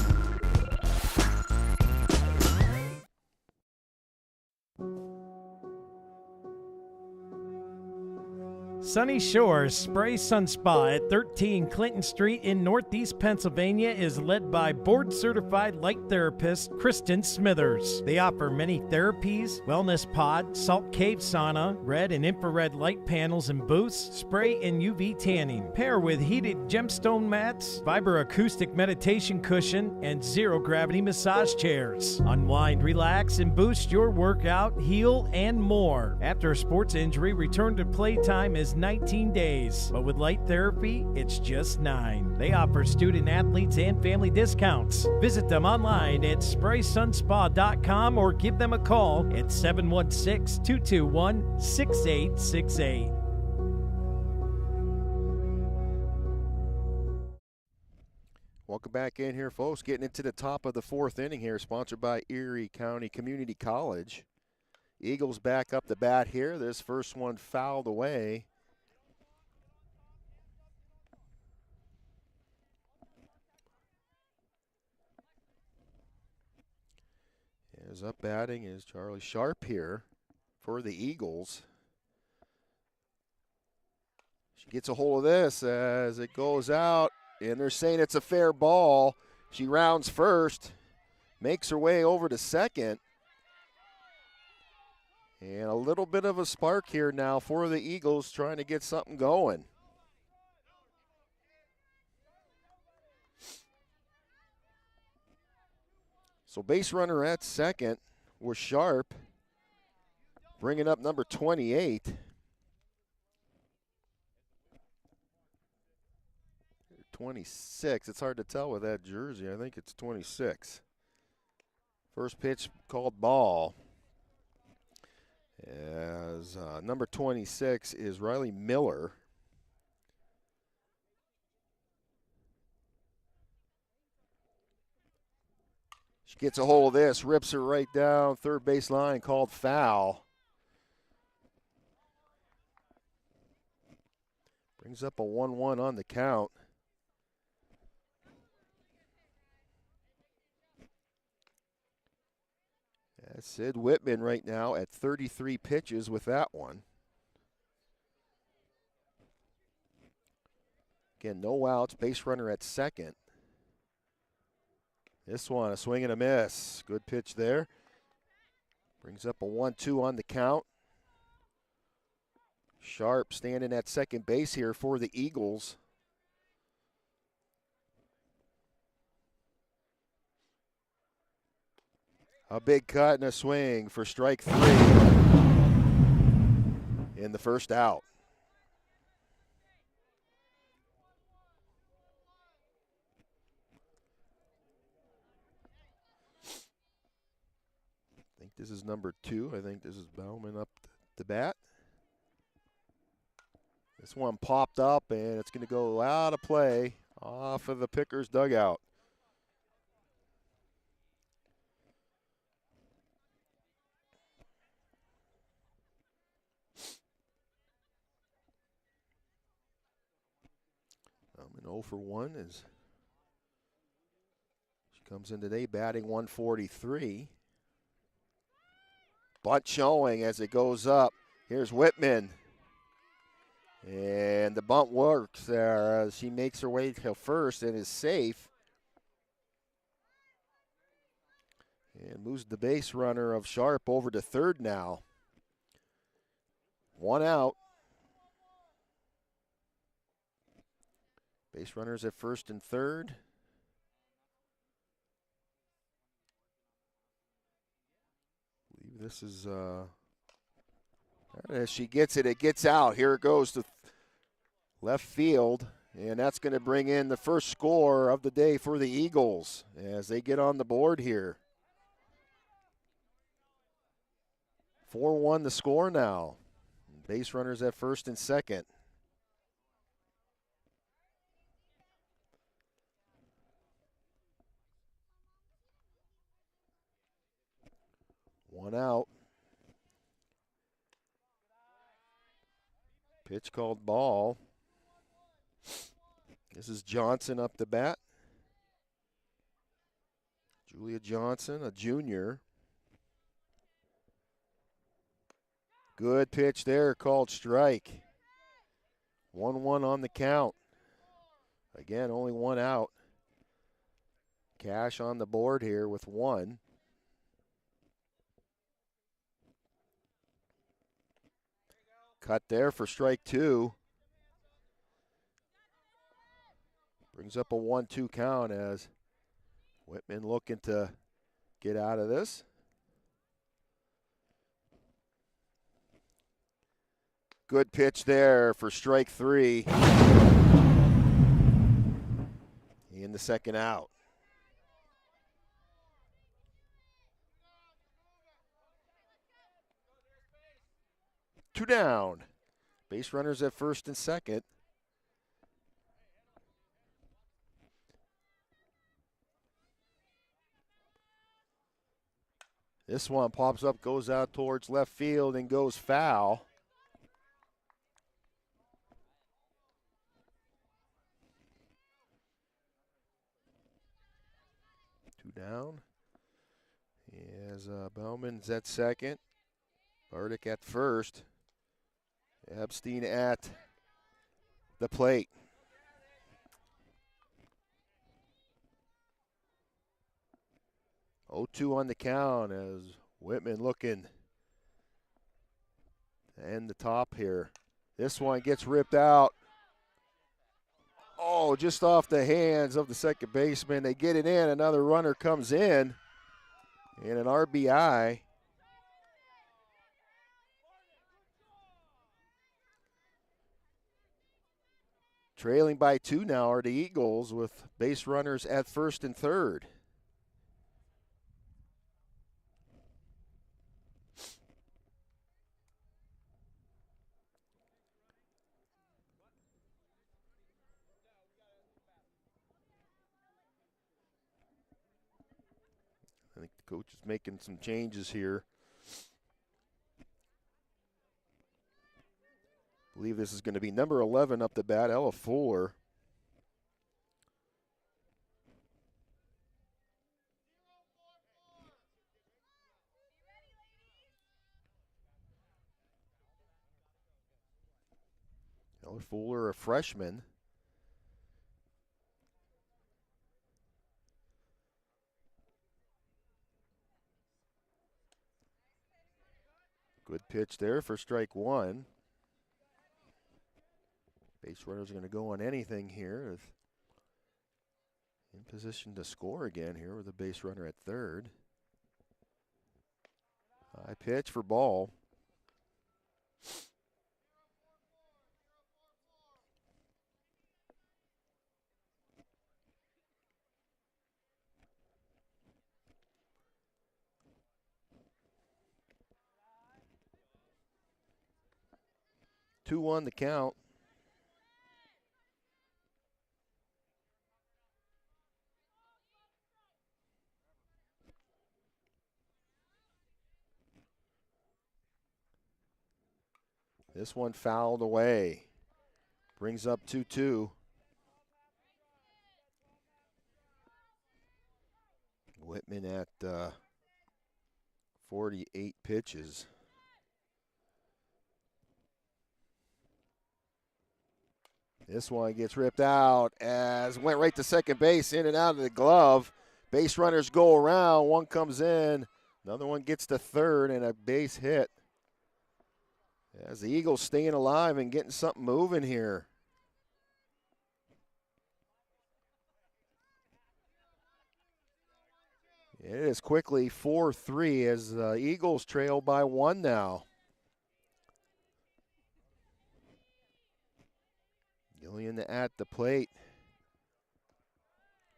Sunny Shores Spray Sun Spa at 13 Clinton Street in Northeast Pennsylvania is led by board-certified light therapist Kristen Smithers. They offer many therapies, wellness pod, salt cave sauna, red and infrared light panels and booths, spray and UV tanning. Pair with heated gemstone mats, vibroacoustic meditation cushion, and zero-gravity massage chairs. Unwind, relax, and boost your workout, heal, and more. After a sports injury, return to playtime is 19 days, but with light therapy, it's just 9. They offer student athletes and family discounts. Visit them online at spraysunspa.com or give them a call at 716-221-6868. Welcome back in here, folks. Getting into the top of the 4th inning here, sponsored by Erie County Community College. Eagles back up the bat here. This first one fouled away. As up batting is Charlie Sharp here for the Eagles. She gets a hold of this as it goes out, and they're saying it's a fair ball. She rounds first, makes her way over to second. And a little bit of a spark here now for the Eagles trying to get something going. So base runner at second was Sharp, bringing up number 28. 26, it's hard to tell with that jersey. I think it's 26. First pitch called ball. As number 26 is Riley Miller. She gets a hold of this, rips her right down third base line, called foul. Brings up a 1-1 on the count. That's Sid Whitman right now at 33 pitches with that one. Again, no outs, base runner at second. This one, a swing and a miss. Good pitch there. Brings up a 1-2 on the count. Sharp standing at second base here for the Eagles. A big cut and a swing for strike 3 in the first out. think this is number 2. I think this is Bauman up the bat. This one popped up, and it's going to go out of play off of the pitcher's dugout. An 0 for 1 as she comes in today batting 143. Bunt showing as it goes up. Here's Whitman. And the bunt works there as she makes her way to first and is safe. And moves the base runner of Sharp over to third now. 1 out. Base runners at first and third. I believe this is, as she gets it, it gets out. Here it goes to left field, and that's going to bring in the first score of the day for the Eagles as they get on the board here. 4-1 the score now. Base runners at first and second. One out. Pitch called ball. This is Johnson up the bat. Julia Johnson, a junior. Good pitch there, called strike. 1-1 on the count. Again, only 1 out. Cash on the board here with 1. Cut there for strike 2. Brings up a 1-2 count as Whitman looking to get out of this. Good pitch there for strike 3. In the second out. 2 down. Base runners at first and second. This one pops up, goes out towards left field, and goes foul. Two down. As Bauman's at second. Burdick at first. Epstein at the plate. Oh, 2 on the count as Whitman looking to end the top here. This one gets ripped out. Oh, just off the hands of the second baseman. They get it in. Another runner comes in. And an RBI. Trailing by 2 now are the Eagles with base runners at first and third. I think the coach is making some changes here. I believe this is going to be number 11 up the bat, Ella Fuller. Ella Fuller, a freshman. Good pitch there for strike 1. Base runners are going to go on anything here. In position to score again here with a base runner at third. High pitch for ball. 2-1 the count. This one fouled away. Brings up 2-2. Whitman at 48 pitches. This one gets ripped out as went right to second base, in and out of the glove. Base runners go around. One comes in. Another one gets to third and a base hit. As the Eagles staying alive and getting something moving here. It is quickly 4-3 as the Eagles trail by 1 now. Gillian at the plate.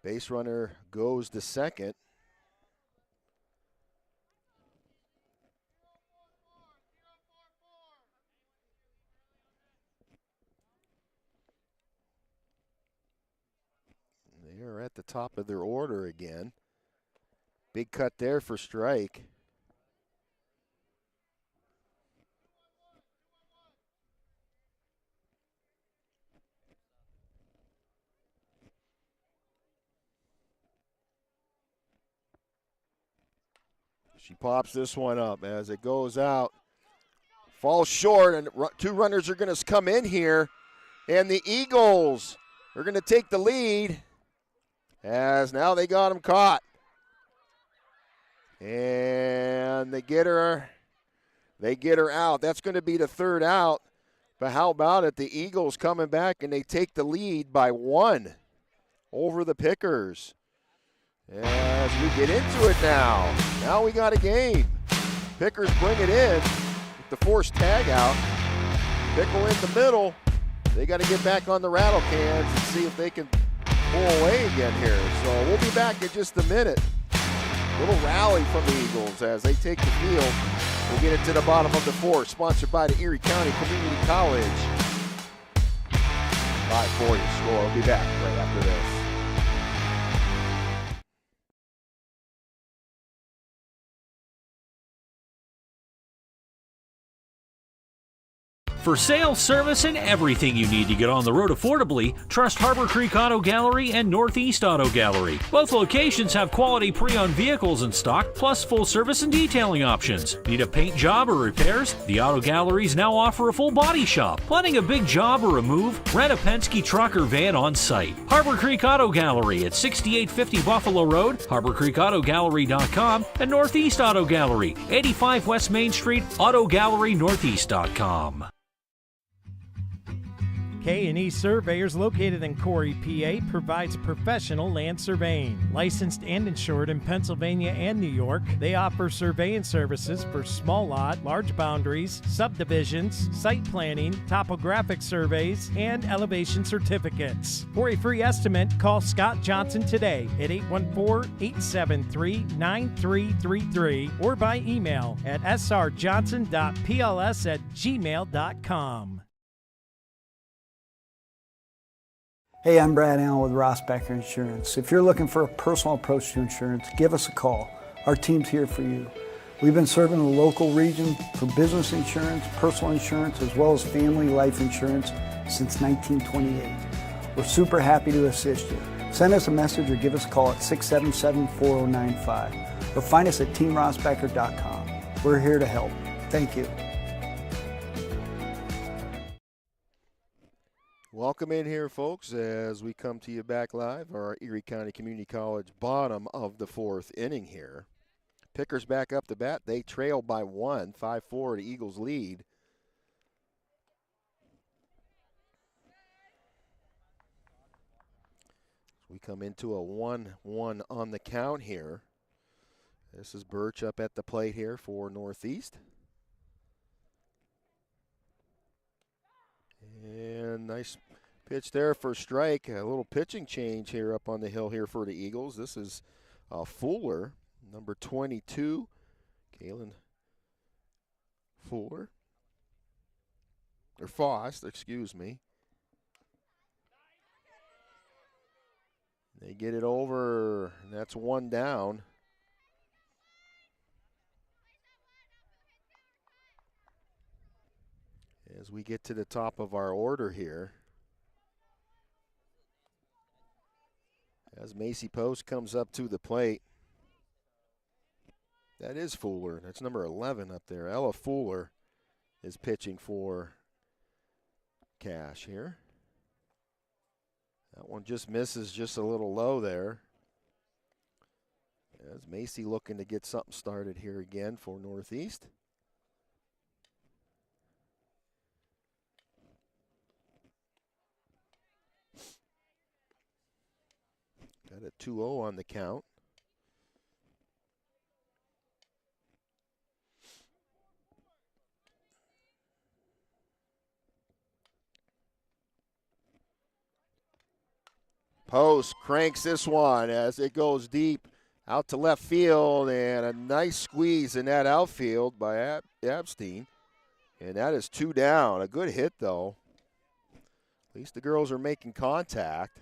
Base runner goes to second. They are at the top of their order again. Big cut there for strike. She pops this one up as it goes out. Falls short, and two runners are going to come in here. And the Eagles are going to take the lead as now they got him caught. And they get her out. That's going to be the third out. But how about it? The Eagles coming back, and they take the lead by 1 over the Pickers. As we get into it now. Now we got a game. Pickers bring it in with the forced tag out. Pickle in the middle. They got to get back on the rattle cans and see if they can pull away again here. So we'll be back in just a minute. Little rally from the Eagles as they take the field. We'll get it to the bottom of the 4th, sponsored by the Erie County Community College. 5-4 your score. We'll be back right after this. For sales, service, and everything you need to get on the road affordably, trust Harbor Creek Auto Gallery and Northeast Auto Gallery. Both locations have quality pre-owned vehicles in stock, plus full service and detailing options. Need a paint job or repairs? The Auto Galleries now offer a full body shop. Planning a big job or a move? Rent a Penske truck or van on site. Harbor Creek Auto Gallery at 6850 Buffalo Road, HarborCreekAutoGallery.com, and Northeast Auto Gallery, 85 West Main Street, AutoGalleryNortheast.com. K&E Surveyors, located in Corey, PA, provides professional land surveying. Licensed and insured in Pennsylvania and New York, they offer surveying services for small lot, large boundaries, subdivisions, site planning, topographic surveys, and elevation certificates. For a free estimate, call Scott Johnson today at 814-873-9333 or by email at srjohnson.pls@gmail.com. Hey, I'm Brad Allen with Rossbacher Insurance. If you're looking for a personal approach to insurance, give us a call. Our team's here for you. We've been serving the local region for business insurance, personal insurance, as well as family life insurance since 1928. We're super happy to assist you. Send us a message or give us a call at 677-4095 or find us at teamrossbacher.com. We're here to help. Thank you. Welcome in here, folks, as we come to you back live, our Erie County Community College bottom of the 4th inning here. Pickers back up to bat. They trail by 1, 5-4 to Eagles lead. We come into a 1-1 on the count here. This is Birch up at the plate here for Northeast. And nice pitch there for strike. A little pitching change here up on the hill here for the Eagles. This is Fuller, number 22, Kalen Fuller. or Fost, excuse me. They get it over, and that's one down. As we get to the top of our order here, as Macy Post comes up to the plate, that is Fuller. That's number 11 up there. Ella Fuller is pitching for Cash here. That one just misses just a little low there. As Macy looking to get something started here again for Northeast. Got a 2-0 on the count. Post cranks this one as it goes deep out to left field, and a nice squeeze in that outfield by Abstein. And that is 2 down. A good hit, though. At least the girls are making contact.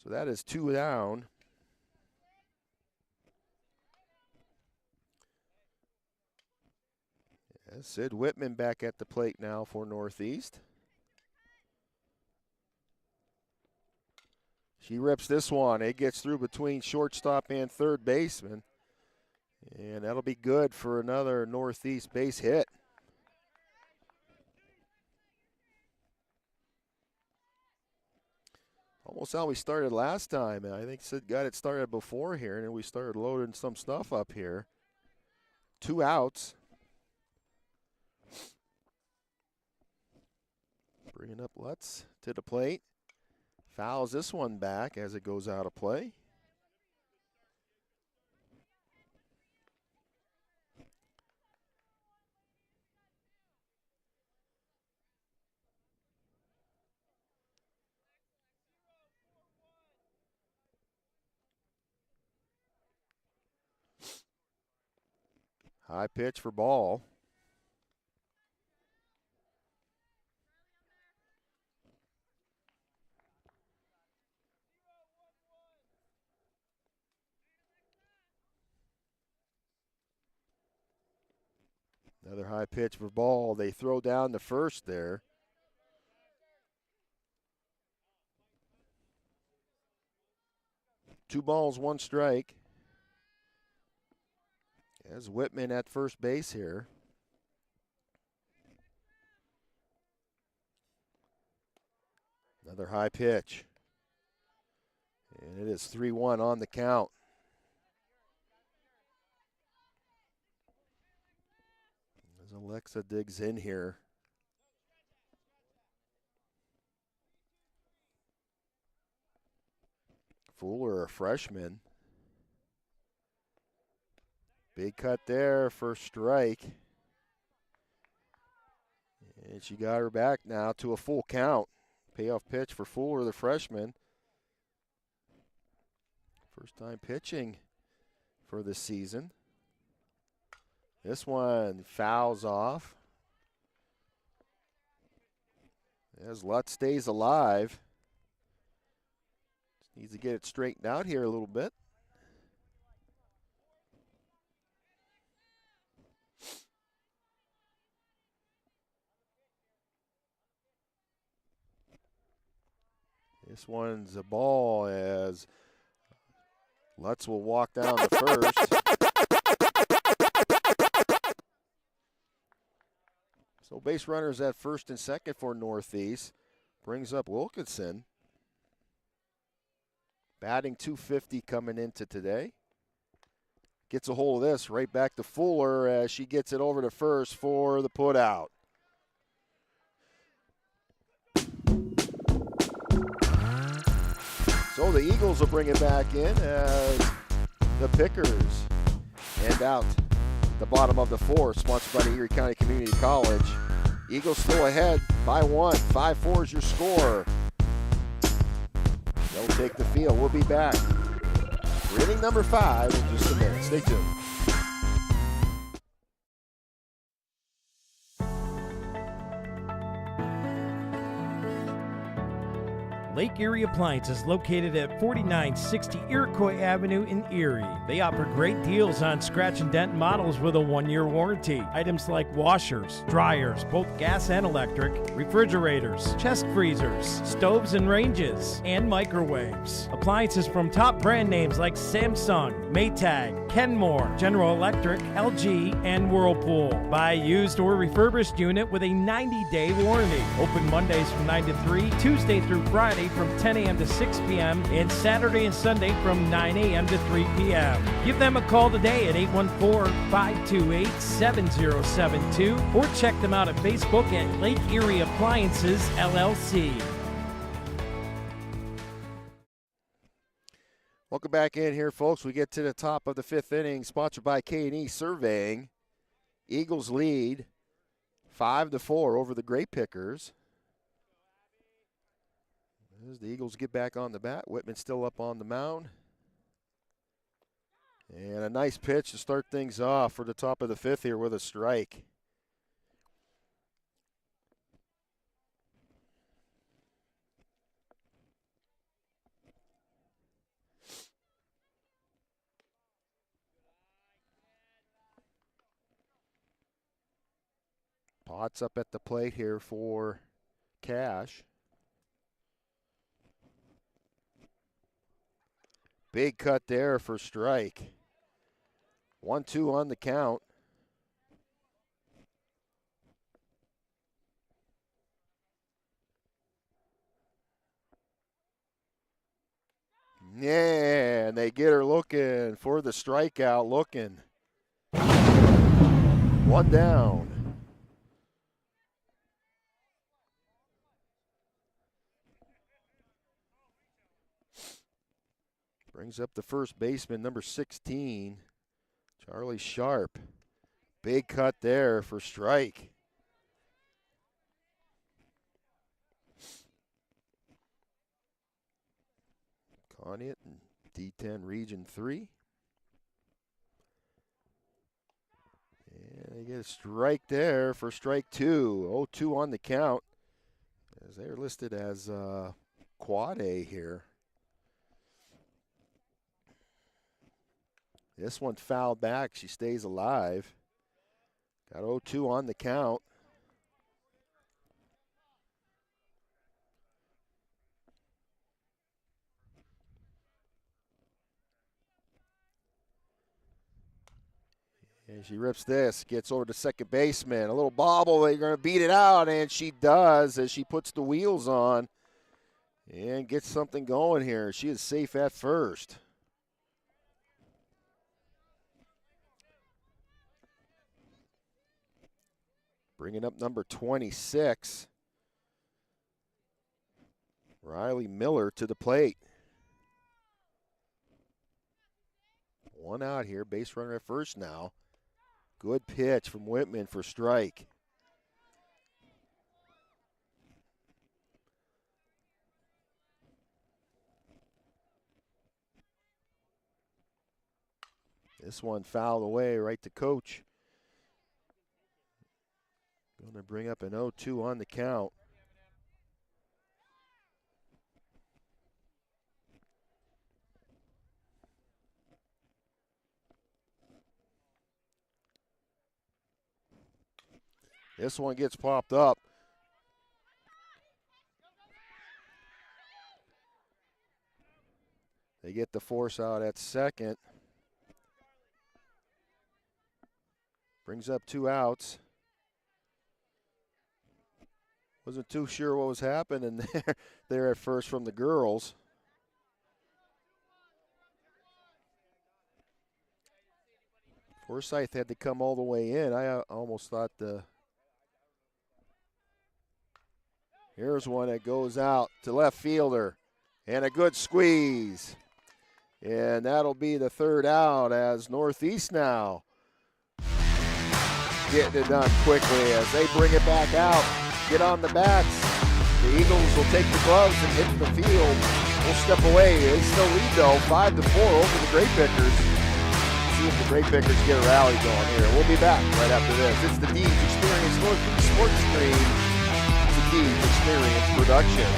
So that is 2 down. Sid Whitman back at the plate now for Northeast. She rips this one. It gets through between shortstop and third baseman. And that'll be good for another Northeast base hit. Almost how we started last time. I think Sid got it started before here, and then we started loading some stuff up here. 2 outs. Bringing up Lutz to the plate. Fouls this one back as it goes out of play. High pitch for ball. Another high pitch for ball. They throw down the first there. Two balls, one strike. As Whitman at first base here. Another high pitch. And it is 3-1 on the count. As Alexa digs in here. Fuller, a freshman. Big cut there for strike. And she got her back now to a full count. Payoff pitch for Fuller, the freshman. First time pitching for the season. This one fouls off. As Lutz stays alive. Needs to get it straightened out here a little bit. This one's a ball as Lutz will walk down to first. So base runners at first and second for Northeast. Brings up Wilkinson. Batting .250 coming into today. Gets a hold of this right back to Fuller as she gets it over to first for the putout. So the Eagles will bring it back in as the Pickers end out the bottom of the fourth, sponsored by the Erie County Community College. Eagles still ahead by 1. 5-4 is your score. They'll take the field. We'll be back for inning number 5 in just a minute. Stay tuned. Lake Erie Appliance is located at 4960 Iroquois Avenue in Erie. They offer great deals on scratch and dent models with a 1-year warranty. Items like washers, dryers, both gas and electric, refrigerators, chest freezers, stoves and ranges, and microwaves. Appliances from top brand names like Samsung, Maytag, Kenmore, General Electric, LG, and Whirlpool. Buy a used or refurbished unit with a 90-day warranty. Open Mondays from 9 to 3, Tuesday through Friday from 10 a.m. to 6 p.m., and Saturday and Sunday from 9 a.m. to 3 p.m. Give them a call today at 814-528-7072 or check them out at Facebook at Lake Erie Appliances, LLC. Welcome back in here, folks. We get to the top of the 5th inning, sponsored by K&E Surveying. Eagles lead 5-4 over the Grape Pickers. As the Eagles get back on the bat, Whitman still up on the mound. And a nice pitch to start things off for the top of the 5th here with a strike. Potts up at the plate here for Cash. Big cut there for strike. 1-2 on the count. Yeah, and they get her looking for the strikeout, looking. 1 down. Brings up the first baseman, number 16, Charlie Sharp. Big cut there for strike. Conneaut in D-10 Region 3. And they get a strike there for strike 2. 0-2 on the count, as they are listed as quad A here. This one fouled back. She stays alive. Got 0-2 on the count. And she rips this, gets over to second baseman. A little bobble, they're going to beat it out, and she does as she puts the wheels on and gets something going here. She is safe at first. Bringing up number 26, Riley Miller to the plate. 1 out here, base runner at first now. Good pitch from Whitman for strike. This one fouled away right to Coach. Going to bring up an 0-2 on the count. This one gets popped up. They get the force out at second. Brings up 2 outs. Wasn't too sure what was happening there at first from the girls. Forsyth had to come all the way in. I almost thought here's one that goes out to left fielder. And a good squeeze. And that'll be the 3rd out as Northeast now getting it done quickly as they bring it back out. Get on the bats. The Eagles will take the gloves and hit the field. We'll step away. They still lead though, 5-4 over the Grape Pickers. See if the Grape Pickers get a rally going here. We'll be back right after this. It's the Deeds Experience Northeast Sports Stream. It's a Deeds Experience production.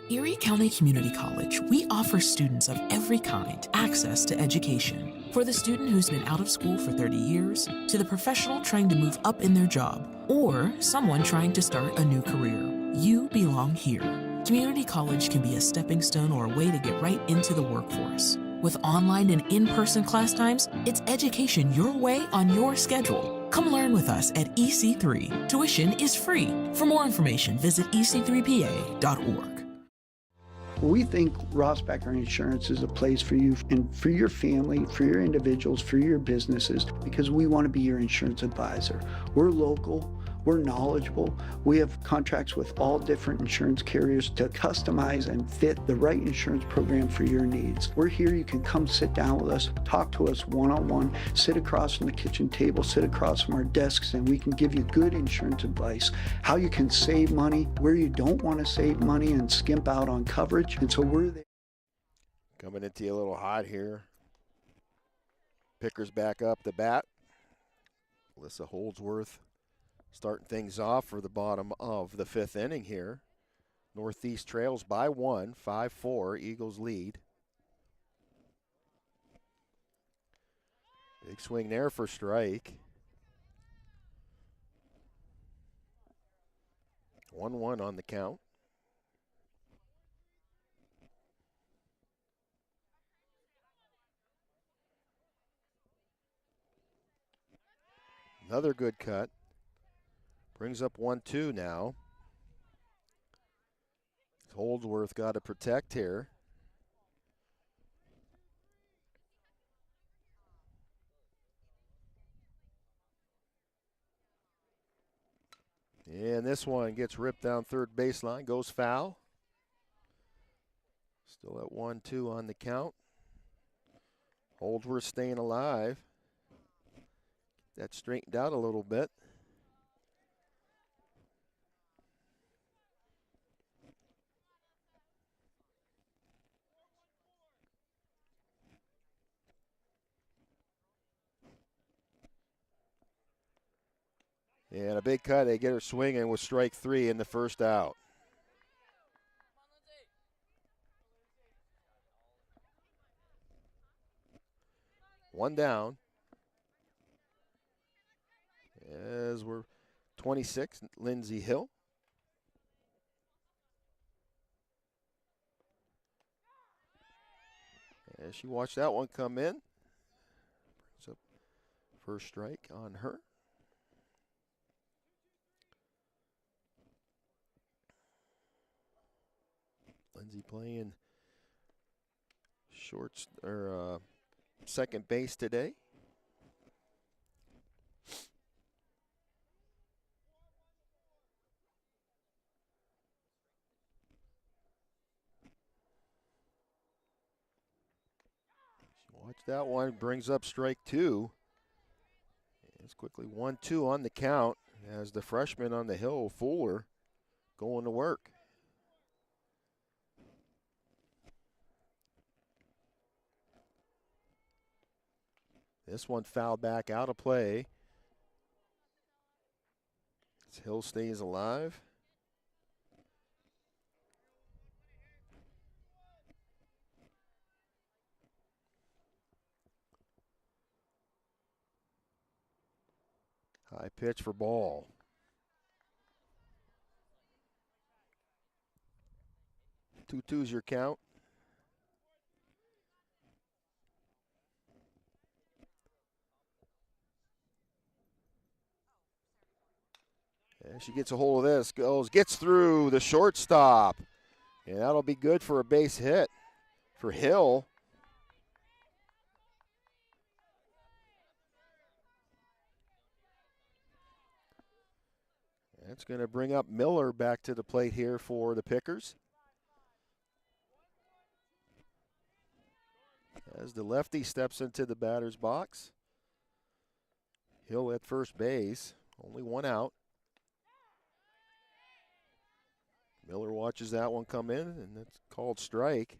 Erie County Community College, we offer students of every kind access to education. For the student who's been out of school for 30 years, to the professional trying to move up in their job, or someone trying to start a new career, you belong here. Community college can be a stepping stone or a way to get right into the workforce. With online and in-person class times, it's education your way on your schedule. Come learn with us at EC3. Tuition is free. For more information, visit ec3pa.org. We think Rossbacker Insurance is a place for you and for your family, for your individuals, for your businesses, because we want to be your insurance advisor. We're local. We're knowledgeable. We have contracts with all different insurance carriers to customize and fit the right insurance program for your needs. We're here. You can come sit down with us, talk to us one-on-one, sit across from the kitchen table, sit across from our desks, and we can give you good insurance advice, how you can save money, where you don't want to save money and skimp out on coverage. And so we're there. Coming into you a little hot here. Pickers back up the bat. Alyssa Holdsworth starting things off for the bottom of the fifth inning here. Northeast trails by 1, 5-4, Eagles lead. Big swing there for strike. 1-1 on the count. Another good cut. Brings up 1-2 now. Holdsworth got to protect here. And this one gets ripped down third baseline, goes foul. Still at 1-2 on the count. Holdsworth staying alive. That straightened out a little bit. And a big cut. They get her swinging with strike 3 in the first out. One down. As we're 26, Lindsey Hill. As she watched that one come in. Brings up first strike on her. Lindsey playing shorts or second base today. Watch that one, brings up strike 2. It's quickly 1-2 on the count as the freshman on the hill, Fuller, going to work. This one fouled back out of play. As Hill stays alive. High pitch for ball. Two-two's your count. And she gets a hold of this, gets through the shortstop. And that'll be good for a base hit for Hill. That's going to bring up Miller back to the plate here for the Pickers. As the lefty steps into the batter's box. Hill at first base, only one out. Miller watches that one come in, and it's called strike.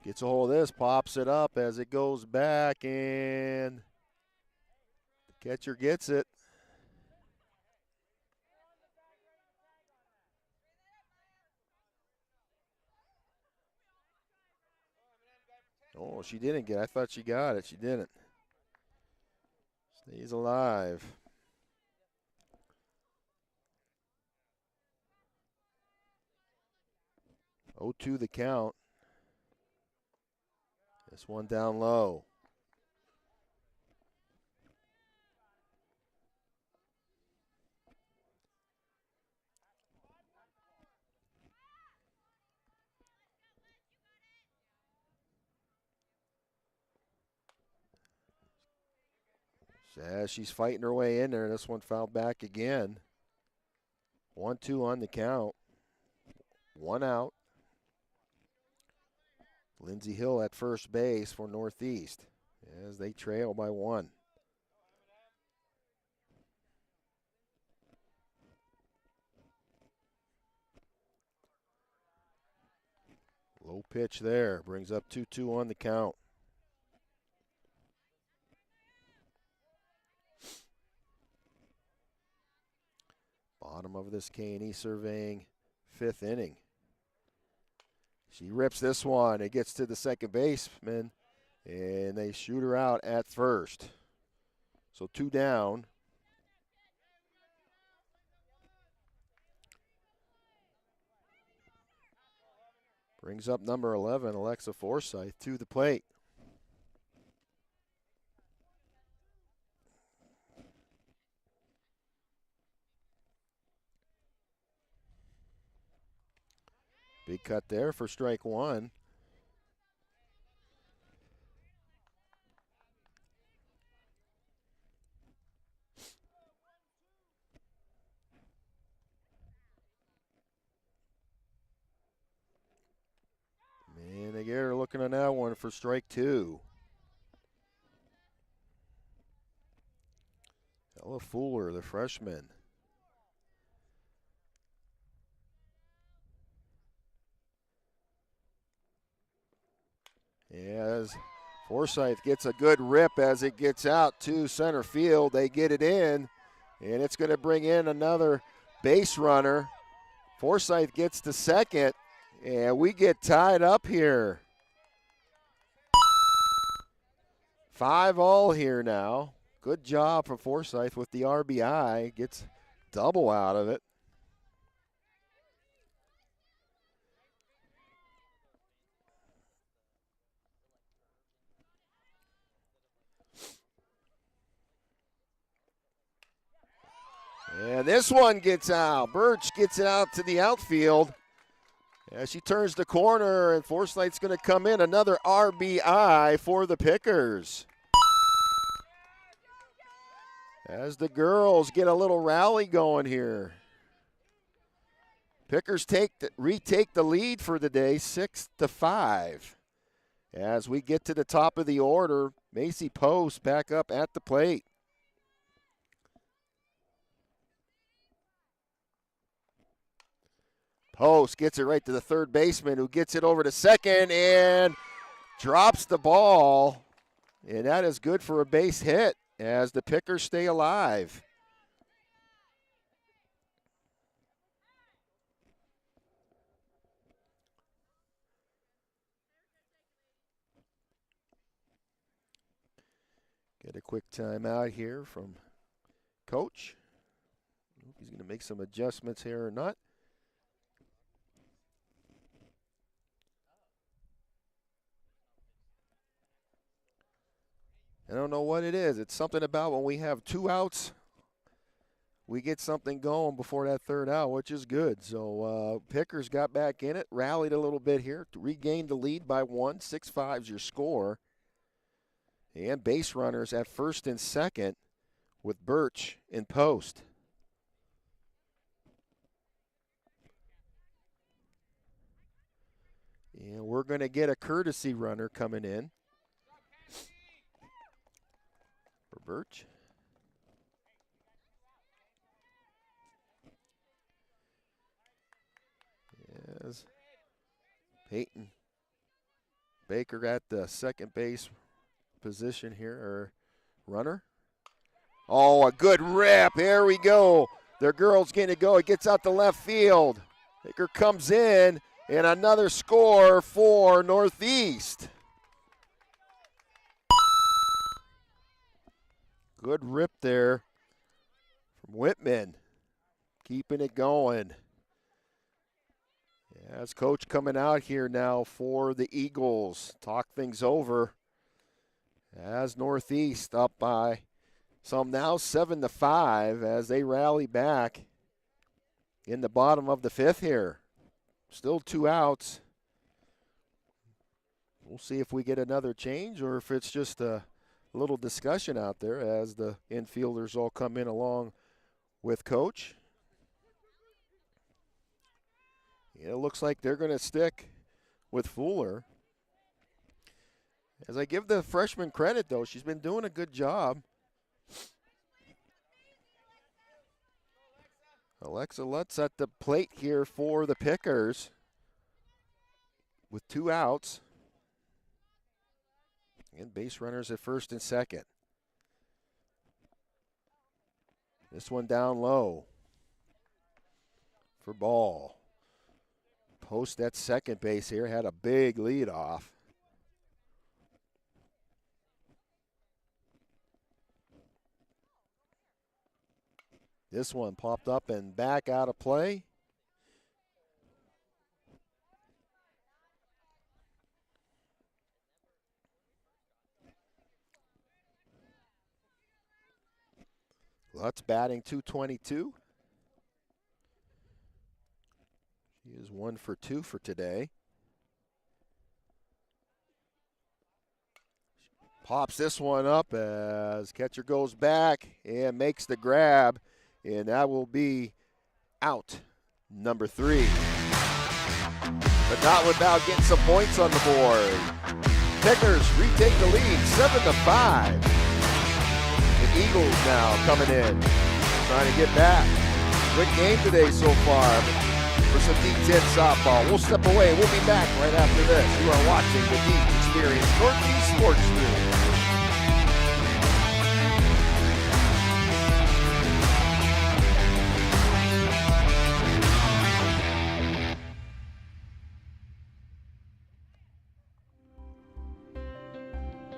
Gets a hold of this, pops it up as it goes back, and Catcher gets it. Oh, she didn't get it. I thought she got it. She didn't. Stays alive. Oh, 2 the count. This one down low. As she's fighting her way in there, this one fouled back again. 1-2 on the count. 1 out. Lindsey Hill at first base for Northeast as they trail by 1. Low pitch there, brings up 2-2 on the count. Bottom of this K&E surveying 5th inning. She rips this one. It gets to the second baseman, and they shoot her out at first. So 2 down. Brings up number 11, Alexa Forsythe, to the plate. Big cut there for strike 1. Man, they get her looking on that one for strike 2. Ella Fuller, the freshman. As Forsythe gets a good rip as it gets out to center field. They get it in, and it's going to bring in another base runner. Forsythe gets to second, and we get tied up here. 5-all here now. Good job for Forsythe with the RBI. Gets double out of it. And this one gets out. Birch gets it out to the outfield. As she turns the corner, and Forsythe's going to come in. Another RBI for the Pickers. As the girls get a little rally going here. Pickers retake the lead for the day, 6-5. As we get to the top of the order, Macy Post back up at the plate. Post gets it right to the third baseman, who gets it over to second and drops the ball. And that is good for a base hit as the Pickers stay alive. Get a quick timeout here from Coach. I don't know if he's going to make some adjustments here or not. I don't know what it is. It's something about when we have 2 outs, we get something going before that third out, which is good. So Pickers got back in it, rallied a little bit here, regained the lead by 1. 6-5 is your score. And base runners at first and second with Birch in post. And we're going to get a courtesy runner coming in for Birch. Yes. Peyton Baker at the second base position here, or runner. Oh, a good rip. Here we go. Their girl's going to go. It gets out to left field. Baker comes in, and another score for Northeast. Good rip there from Whitman. Keeping it going. As coach coming out here now for the Eagles. Talk things over. As Northeast up by some now 7-5 as they rally back in the bottom of the fifth here. Still 2 outs. We'll see if we get another change or if it's just a little discussion out there as the infielders all come in along with coach. It looks like they're going to stick with Fuller. As I give the freshman credit, though, she's been doing a good job. Alexa Lutz at the plate here for the Pickers with 2 outs. And base runners at first and second. This one down low for ball. Post at second base here had a big lead off. This one popped up and back out of play. Lutz batting .222. He is 1 for 2 for today. Pops this one up as catcher goes back and makes the grab, and that will be out number 3. But not without getting some points on the board. Pickers retake the lead, 7-5. The Eagles now coming in, trying to get back. Good game today so far for some D-10 softball. We'll step away. We'll be back right after this. You are watching the D Experience Northeast Sports Stream.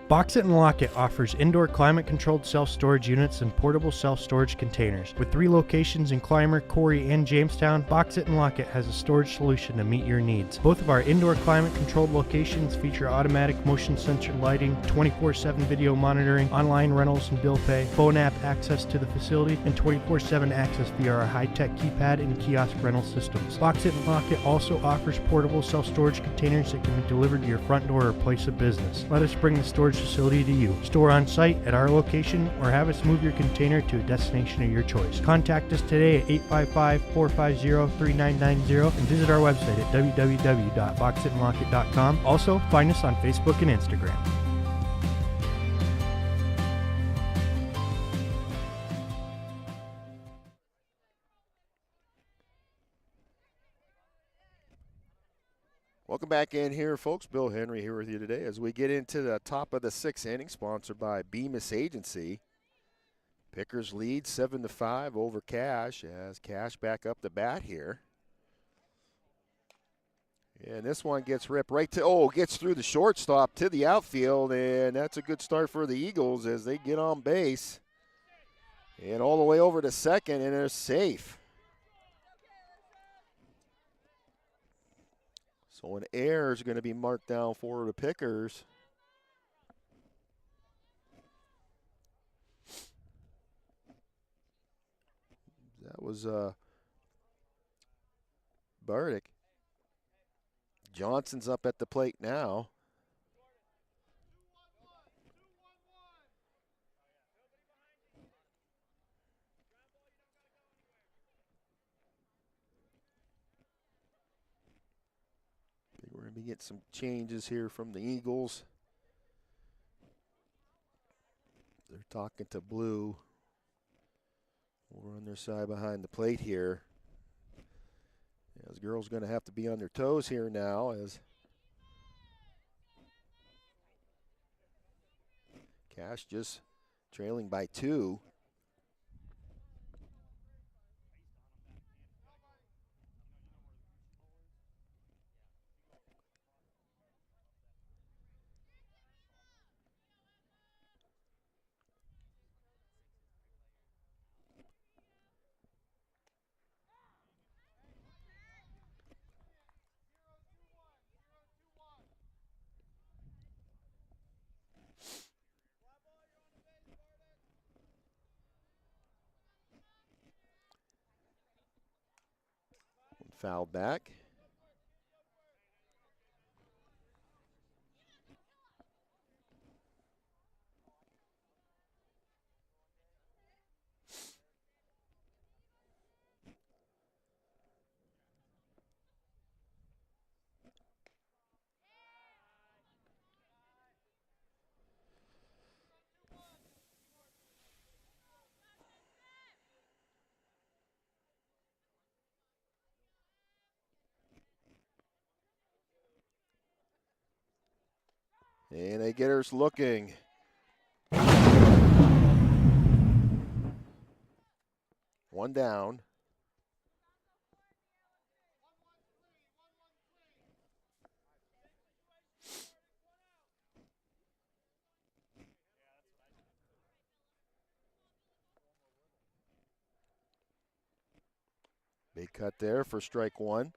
Box It and Lock It offers indoor climate-controlled self-storage units and portable self-storage containers. With 3 locations in Clymer, Corry, and Jamestown, Box It and Lock It has a storage solution to meet your needs. Both of our indoor climate-controlled locations feature automatic motion sensor lighting, 24/7 video monitoring, online rentals and bill pay, phone app access to the facility, and 24/7 access via our high-tech keypad and kiosk rental systems. Box It and Lock It also offers portable self-storage containers that can be delivered to your front door or place of business. Let us bring the storage facility to you. Store on site at our location or have us move your container to a destination of your choice. Contact us today at 855-450-3990 and visit our website at www.boxitandlockit.com. Also, find us on Facebook and Instagram. Welcome back in here, folks. Bill Henry here with you today as we get into the top of the 6th inning, sponsored by Bemis Agency. Pickers lead 7-5 over Cash as Cash back up the bat here. And this one gets ripped right to, gets through the shortstop to the outfield, and that's a good start for the Eagles as they get on base. And all the way over to second, and they're safe. So an error is going to be marked down for the Pickers. That was Burdick. Johnson's up at the plate now. We're going to get some changes here from the Eagles. They're talking to Blue. We're on their side behind the plate here. This girl's going to have to be on their toes here now as Cash just trailing by 2. fouled back. And a getter's looking. One down. Big cut there for strike one.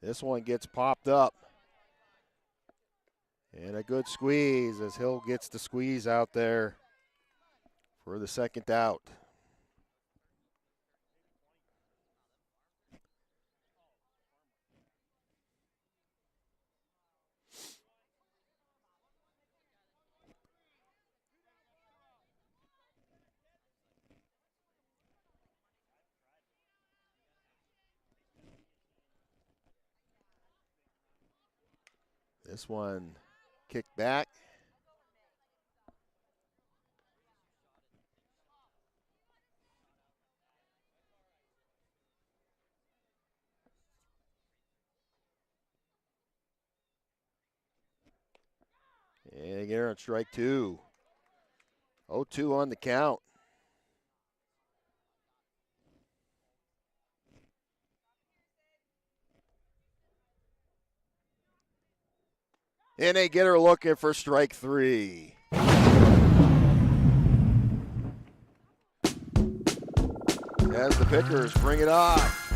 This one gets popped up. And a good squeeze as Hill gets the squeeze out there for the second out. This one kicked back. And again on strike two. 0-2 on the count. And a getter looking for strike three. As the Pickers bring it off.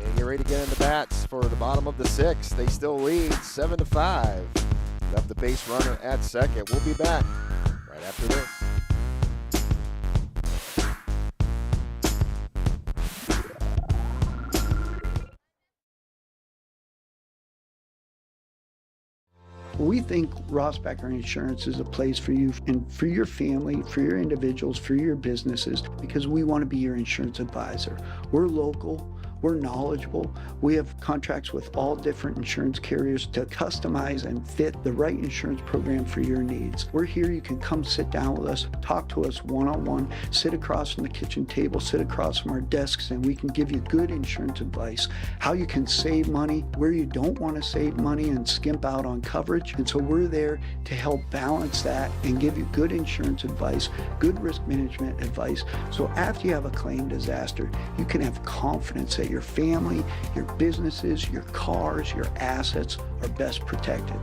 And get ready to get in the bats for the bottom of the sixth. They still lead 7-5. Left the base runner at second. We'll be back right after this. We think Rossbacker Insurance is a place for you and for your family, for your individuals, for your businesses, because we want to be your insurance advisor. We're local. We're knowledgeable. We have contracts with all different insurance carriers to customize and fit the right insurance program for your needs. We're here. You can come sit down with us, talk to us one-on-one, sit across from the kitchen table, sit across from our desks, and we can give you good insurance advice, how you can save money, where you don't want to save money and skimp out on coverage. And so we're there to help balance that and give you good insurance advice, good risk management advice. So after you have a claim disaster, you can have confidence that your family, your businesses, your cars, your assets are best protected.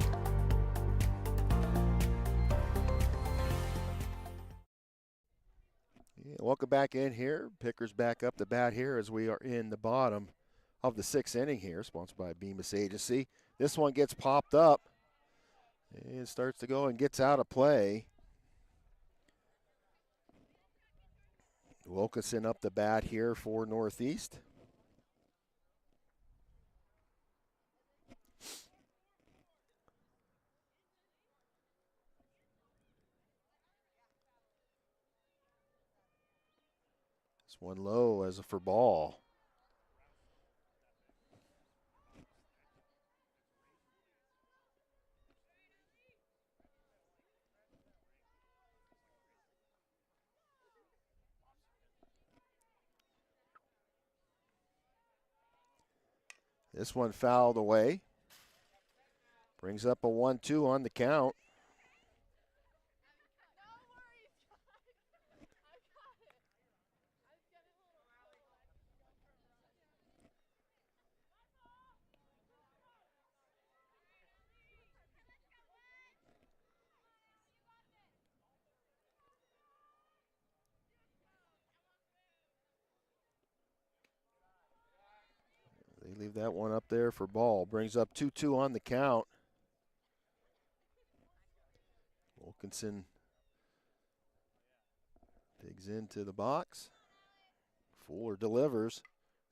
Yeah, welcome back in here. Pickers back up the bat here as we are in the bottom of the sixth inning here, sponsored by Bemis Agency. This one gets popped up and starts to go and gets out of play. Wilkinson up the bat here for Northeast. This one low as a for ball. This one fouled away. Brings up a 1-2 on the count. They Leave that one up there for ball. Brings up 2-2 on the count. Wilkinson digs into the box. Fuller delivers.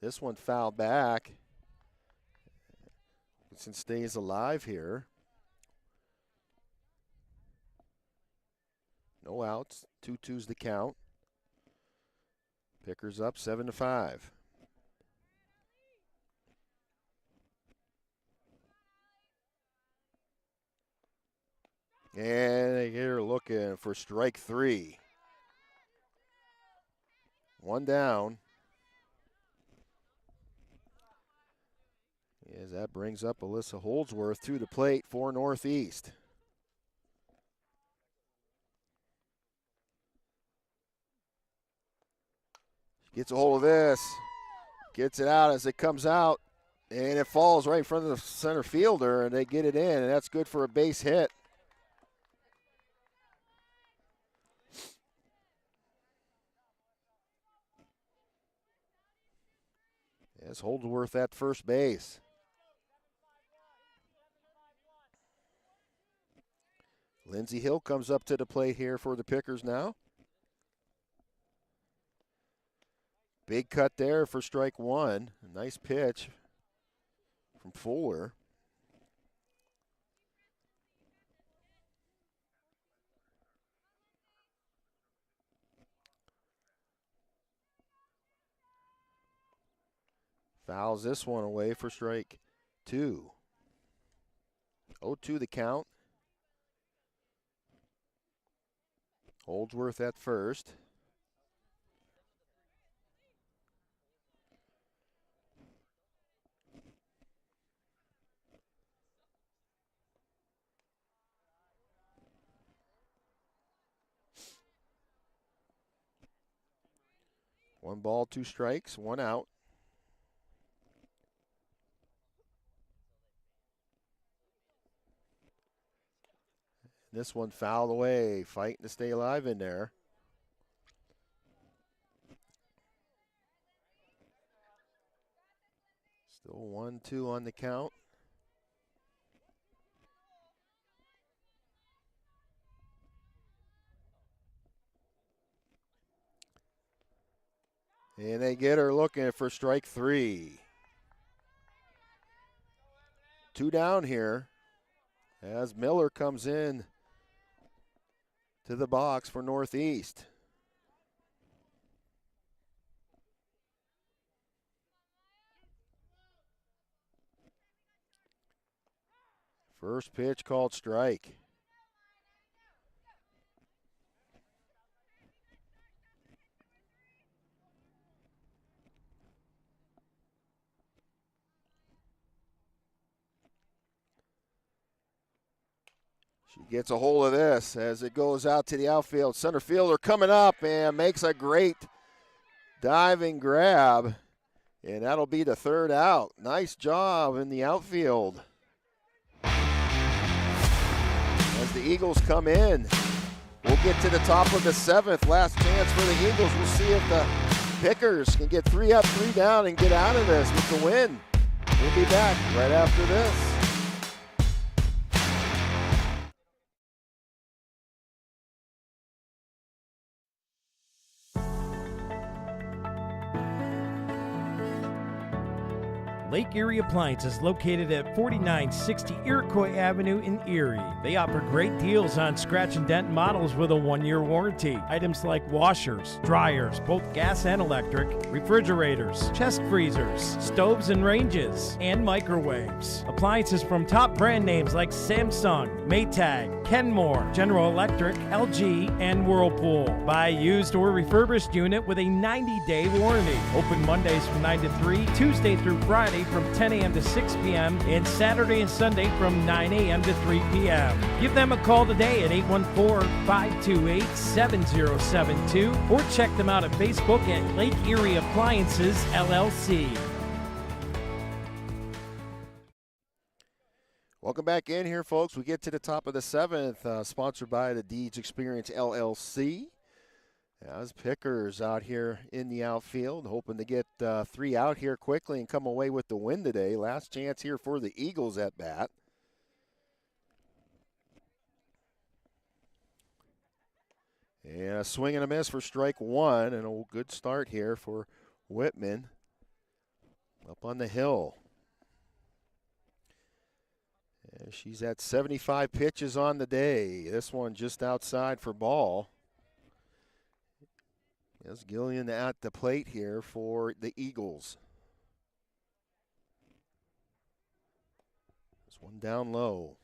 This one fouled back. Wilkinson stays alive here. No outs. 2-2's the count. Pickers up 7-5. And they're looking for strike 3. One down. As that brings up Alyssa Holdsworth to the plate for Northeast. Gets a hold of this. Gets it out as it comes out. And it falls right in front of the center fielder, and they get it in, and that's good for a base hit. As Holdsworth at first base. Lindsey Hill comes up to the plate here for the Pickers now. Big cut there for strike 1. A nice pitch from Fuller. Fouls this one away for strike 2. 0-2 the count. Holdsworth at first. One ball, 2 strikes, 1 out. This one fouled away, fighting to stay alive in there. Still 1-2 on the count. And they get her looking for strike 3. 2 down here as Miller comes in to the box for Northeast. First pitch called strike. She gets a hold of this as it goes out to the outfield. Center fielder coming up and makes a great diving grab. And that'll be the 3rd out. Nice job in the outfield. As the Eagles come in, we'll get to the top of the 7th. Last chance for the Eagles. We'll see if the Pickers can get 3 up, 3 down and get out of this with the win. We'll be back right after this. Lake Erie Appliance is located at 4960 Iroquois Avenue in Erie. They offer great deals on scratch and dent models with a 1-year warranty. Items like washers, dryers, both gas and electric, refrigerators, chest freezers, stoves and ranges, and microwaves. Appliances from top brand names like Samsung, Maytag, Kenmore, General Electric, LG, and Whirlpool. Buy a used or refurbished unit with a 90-day warranty. Open Mondays from 9 to 3, Tuesday through Friday from 10 a.m. to 6 p.m. and Saturday and Sunday from 9 a.m. to 3 p.m. Give them a call today at 814-528-7072 or check them out at Facebook at Lake Erie Appliances, LLC. Welcome back in here, folks. We get to the top of the 7th, sponsored by the Deeds Experience, LLC. As Pickers out here in the outfield, hoping to get 3 out here quickly and come away with the win today. Last chance here for the Eagles at bat. And a swing and a miss for strike 1, and a good start here for Whitman up on the hill. And she's at 75 pitches on the day. This one just outside for ball. As Gillian at the plate here for the Eagles. This one down low.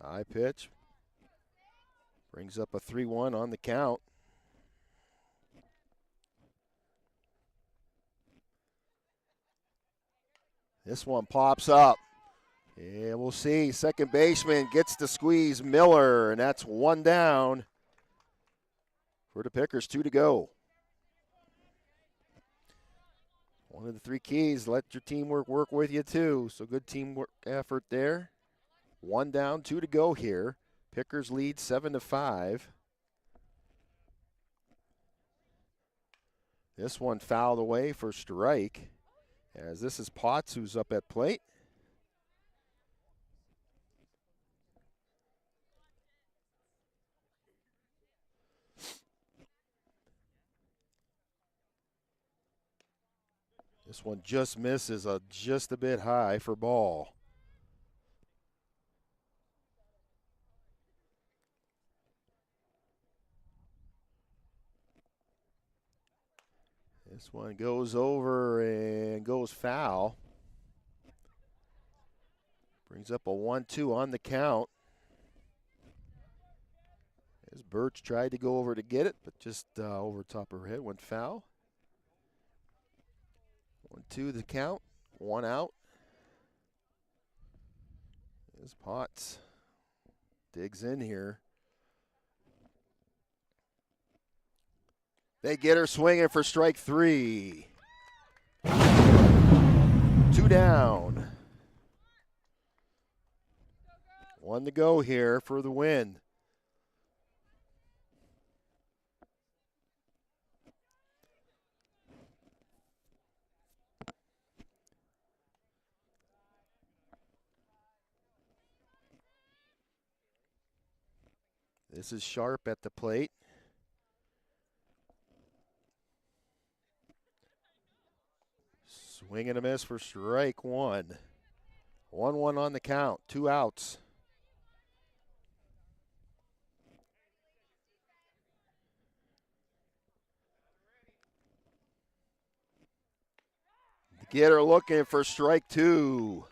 High pitch. Brings up a 3-1 on the count. This one pops up. And we'll see. Second baseman gets to squeeze Miller, and that's 1 down for the Pickers, 2 to go. One of the 3 keys, let your teamwork work with you too. So good teamwork effort there. 1 down, 2 to go here. Pickers lead 7-5. This one fouled away for strike, as this is Potts who's up at plate. This one just misses just a bit high for ball. This one goes over and goes foul. Brings up a 1-2 on the count. As Birch tried to go over to get it, but just over top of her head, went foul. 1-2 the count, 1 out. As Potts digs in here. They get her swinging for strike 3. 2 down. 1 to go here for the win. This is Sharp at the plate. Swing and a miss for strike 1. 1-1 on the count, 2 outs. Get her looking for strike 2.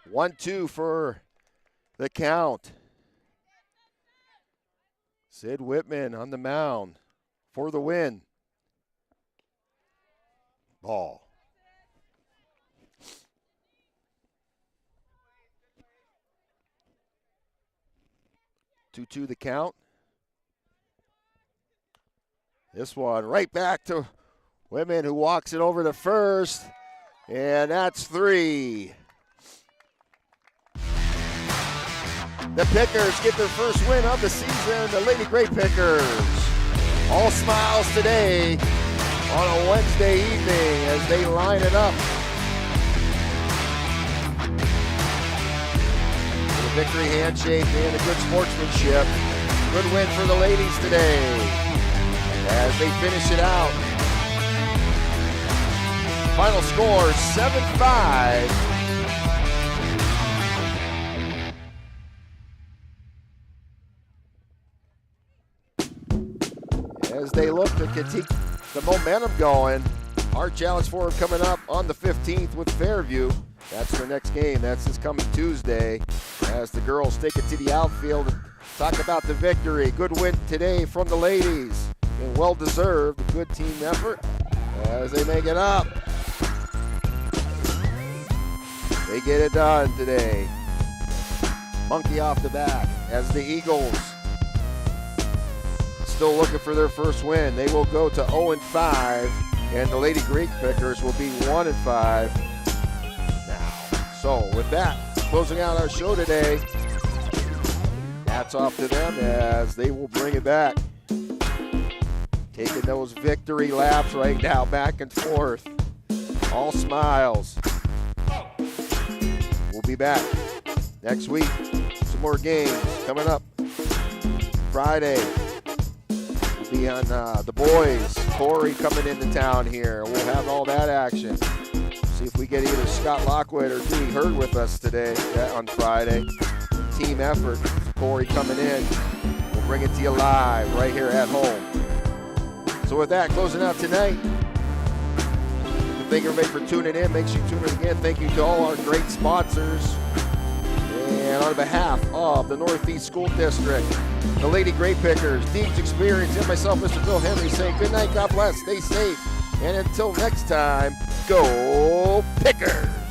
1-2 for the count. Sid Whitman on the mound for the win. Ball. 2-2 the count. This one right back to Whitman, who walks it over to first, and that's 3. The Pickers get their first win of the season, the Lady Grape Pickers. All smiles today on a Wednesday evening as they line it up. With a victory handshake and a good sportsmanship. Good win for the ladies today as they finish it out. Final score 7-5. As they look to keep the momentum going. Our challenge for them coming up on the 15th with Fairview. That's their next game. That's this coming Tuesday as the girls take it to the outfield and talk about the victory. Good win today from the ladies and well-deserved. A good team effort as they make it up. They get it done today. Monkey off the bat as the Eagles still looking for their first win. They will go to 0-5 And the Lady Grape Pickers will be 1-5 now. So with that, closing out our show today, hats off to them as they will bring it back. Taking those victory laps right now, back and forth. All smiles. We'll be back next week. Some more games coming up. Friday, we'll be on the boys. Corey coming into town here. We'll have all that action. See if we get either Scott Lockwood or Dewey Hurd with us today on Friday. Team effort. Corey coming in. We'll bring it to you live right here at home. So with that, closing out tonight. Thank everybody for tuning in. Make sure you tune in again. Thank you to all our great sponsors. And on behalf of the Northeast School District, the Lady Grape Pickers, Deeds Experience, and myself, Mr. Bill Henry, saying good night, God bless, stay safe, and until next time, go Pickers!